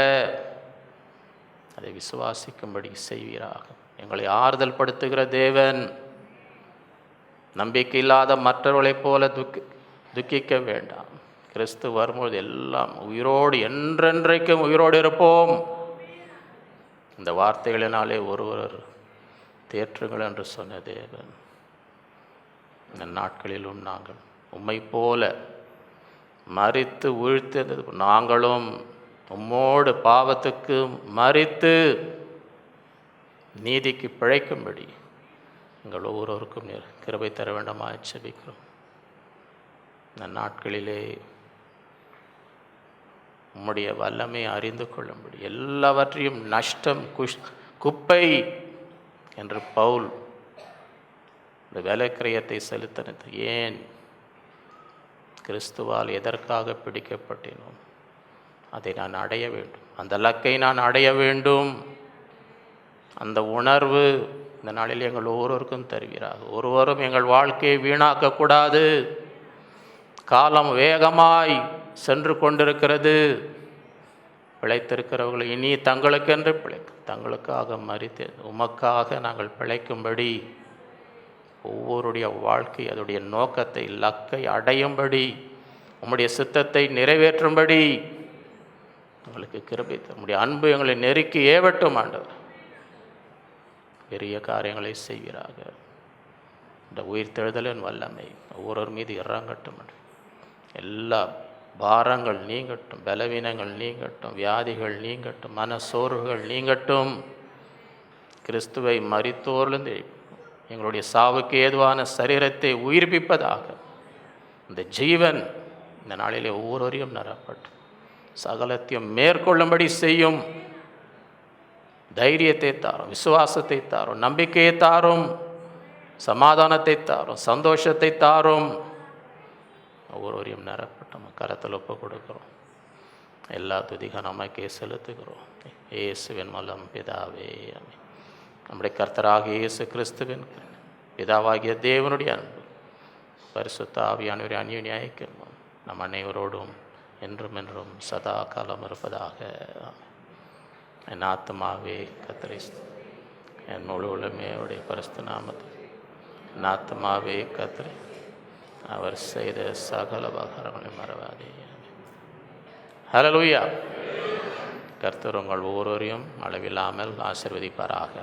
அதை விசுவாசிக்கும்படி செய்வீராக. எங்களை ஆறுதல் படுத்துகிற தேவன், நம்பிக்கை இல்லாத மற்றவர்களைப் போல துக்கிக்க வேண்டாம். கிறிஸ்து வரும்போது எல்லாம் உயிரோடு, என்றென்றைக்கும் உயிரோடு இருப்போம். இந்த வார்த்தைகளினாலே ஒருவர் தேற்றுங்கள் என்று சொன்ன தேவன், இந்த நாட்களிலும் நாங்கள் உம்மை போல மரித்து வீழ்த்தது, நாங்களும் உம்மோடு பாவத்துக்கு மரித்து நீதிக்கு பிழைக்கும்படி எங்கள் ஒவ்வொருவருக்கும் கிருபை தர வேண்டுமாய் ஜெபிக்கிறோம். இந்த நாட்களிலே உம்முடைய வல்லமை அறிந்து கொள்ளும்படி, எல்லாவற்றையும் நஷ்டம், குப்பை என்று பவுல் இந்த விலைக்கிரயத்தை செலுத்தினது ஏன்? கிறிஸ்துவால் எதற்காக பிடிக்கப்பட்டேனோ அதை நான் அடைய வேண்டும், அந்த இலக்கை நான் அடைய வேண்டும். அந்த உணர்வு இந்த நாளில் எங்கள் ஒவ்வொருவருக்கும் தருவீராக. ஒருவரும் எங்கள் வாழ்க்கையை வீணாக்கக்கூடாது. காலம் வேகமாய் சென்று கொண்டிருக்கிறது. பிழைத்திருக்கிறவர்கள் இனி தங்களுக்கென்று தங்களுக்காக மரித்து உமக்காக நாங்கள் பிழைக்கும்படி, ஒவ்வொருடைய வாழ்க்கை அதோடைய நோக்கத்தை இலக்கை அடையும்படி, உம்முடைய சித்தத்தை நிறைவேற்றும்படி எங்களுக்கு கிருபை தரும். உம்முடைய அன்பு எங்களை நெருக்கி ஏவட்டும் ஆண்டவர். பெரிய காரியங்களை செய்வீராக. இந்த உயிர்த்தெழுதலின் வல்லமை ஒவ்வொருவர் மீது இறங்கட்டும். எல்லா பாரங்கள் நீங்கட்டும், பலவீனங்கள் நீங்கட்டும், வியாதிகள் நீங்கட்டும், மனசோர்வுகள் நீங்கட்டும். கிறிஸ்துவை மரித்தோர்லேருந்து எங்களுடைய சாவுக்கு ஏதுவான சரீரத்தை உயிர்ப்பிப்பதாக இந்த ஜீவன் இந்த நாளிலே ஒவ்வொருவரையும் நிரப்பட்டும். சகலத்தையும் மேற்கொள்ளும்படி செய்யும். தைரியத்தை தாரும், விசுவாசத்தை தாரும், நம்பிக்கையை தாரும், சமாதானத்தை தாரும், சந்தோஷத்தை தாரும். ஒவ்வொருவரையும் நிரப்பட்டும் கரத்தில் ஒப்பு கொடுக்குறோம். எல்லா துதிக நமக்கே செலுத்துகிறோம். இயேசுவின் மூலம் பிதாவே ஆமென். நம்முடைய கர்த்தராகிய இயேசு கிறிஸ்துவின் பிதாவாகிய தேவனுடைய அன்பு, பரிசுத்த ஆவியானவருடைய அந்யோன்ய ஐக்கியம் நம் அனைவரோடும் என்றும் என்றும் சதா காலம் இருப்பதாக. என் ஆத்மாவே கர்த்தரை, என் முழு உலகமே அவருடைய பரிசுத்த நாமத்தில், என் ஆத்மாவே கர்த்தரை, அவர் செய்த சகல உபகாரங்களை மறவாதே. ஹல்லேலூயா. கர்த்தர் உங்கள் ஒவ்வொருவரையும் அளவில்லாமல் ஆசீர்வதிப்பாராக.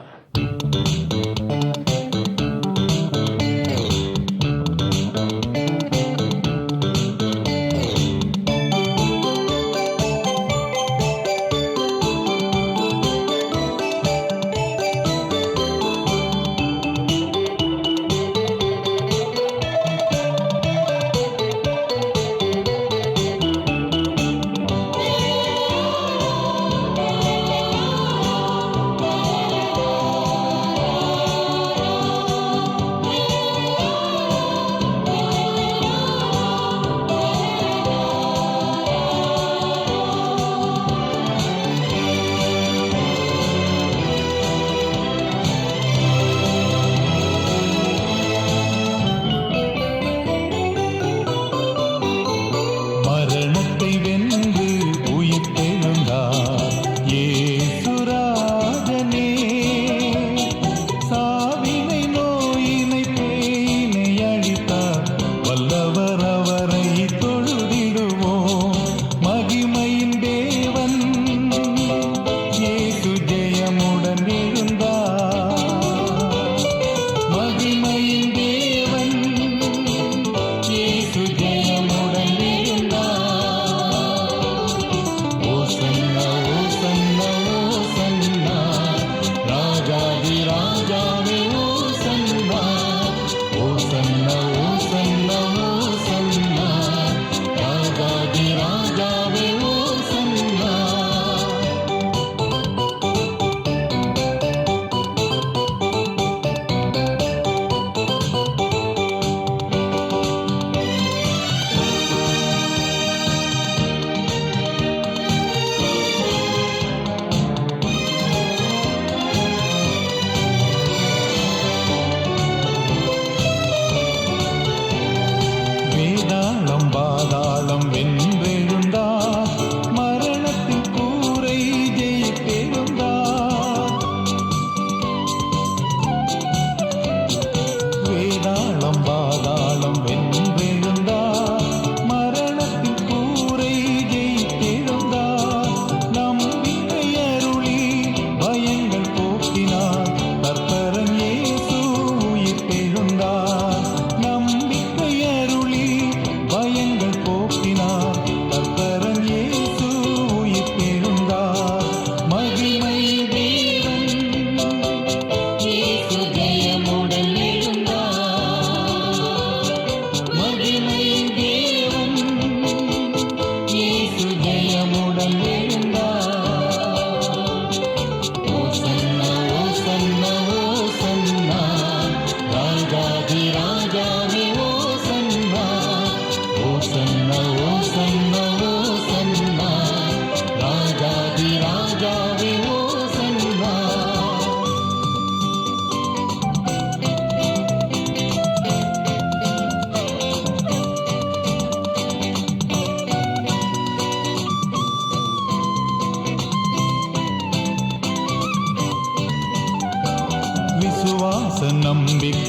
நம்பி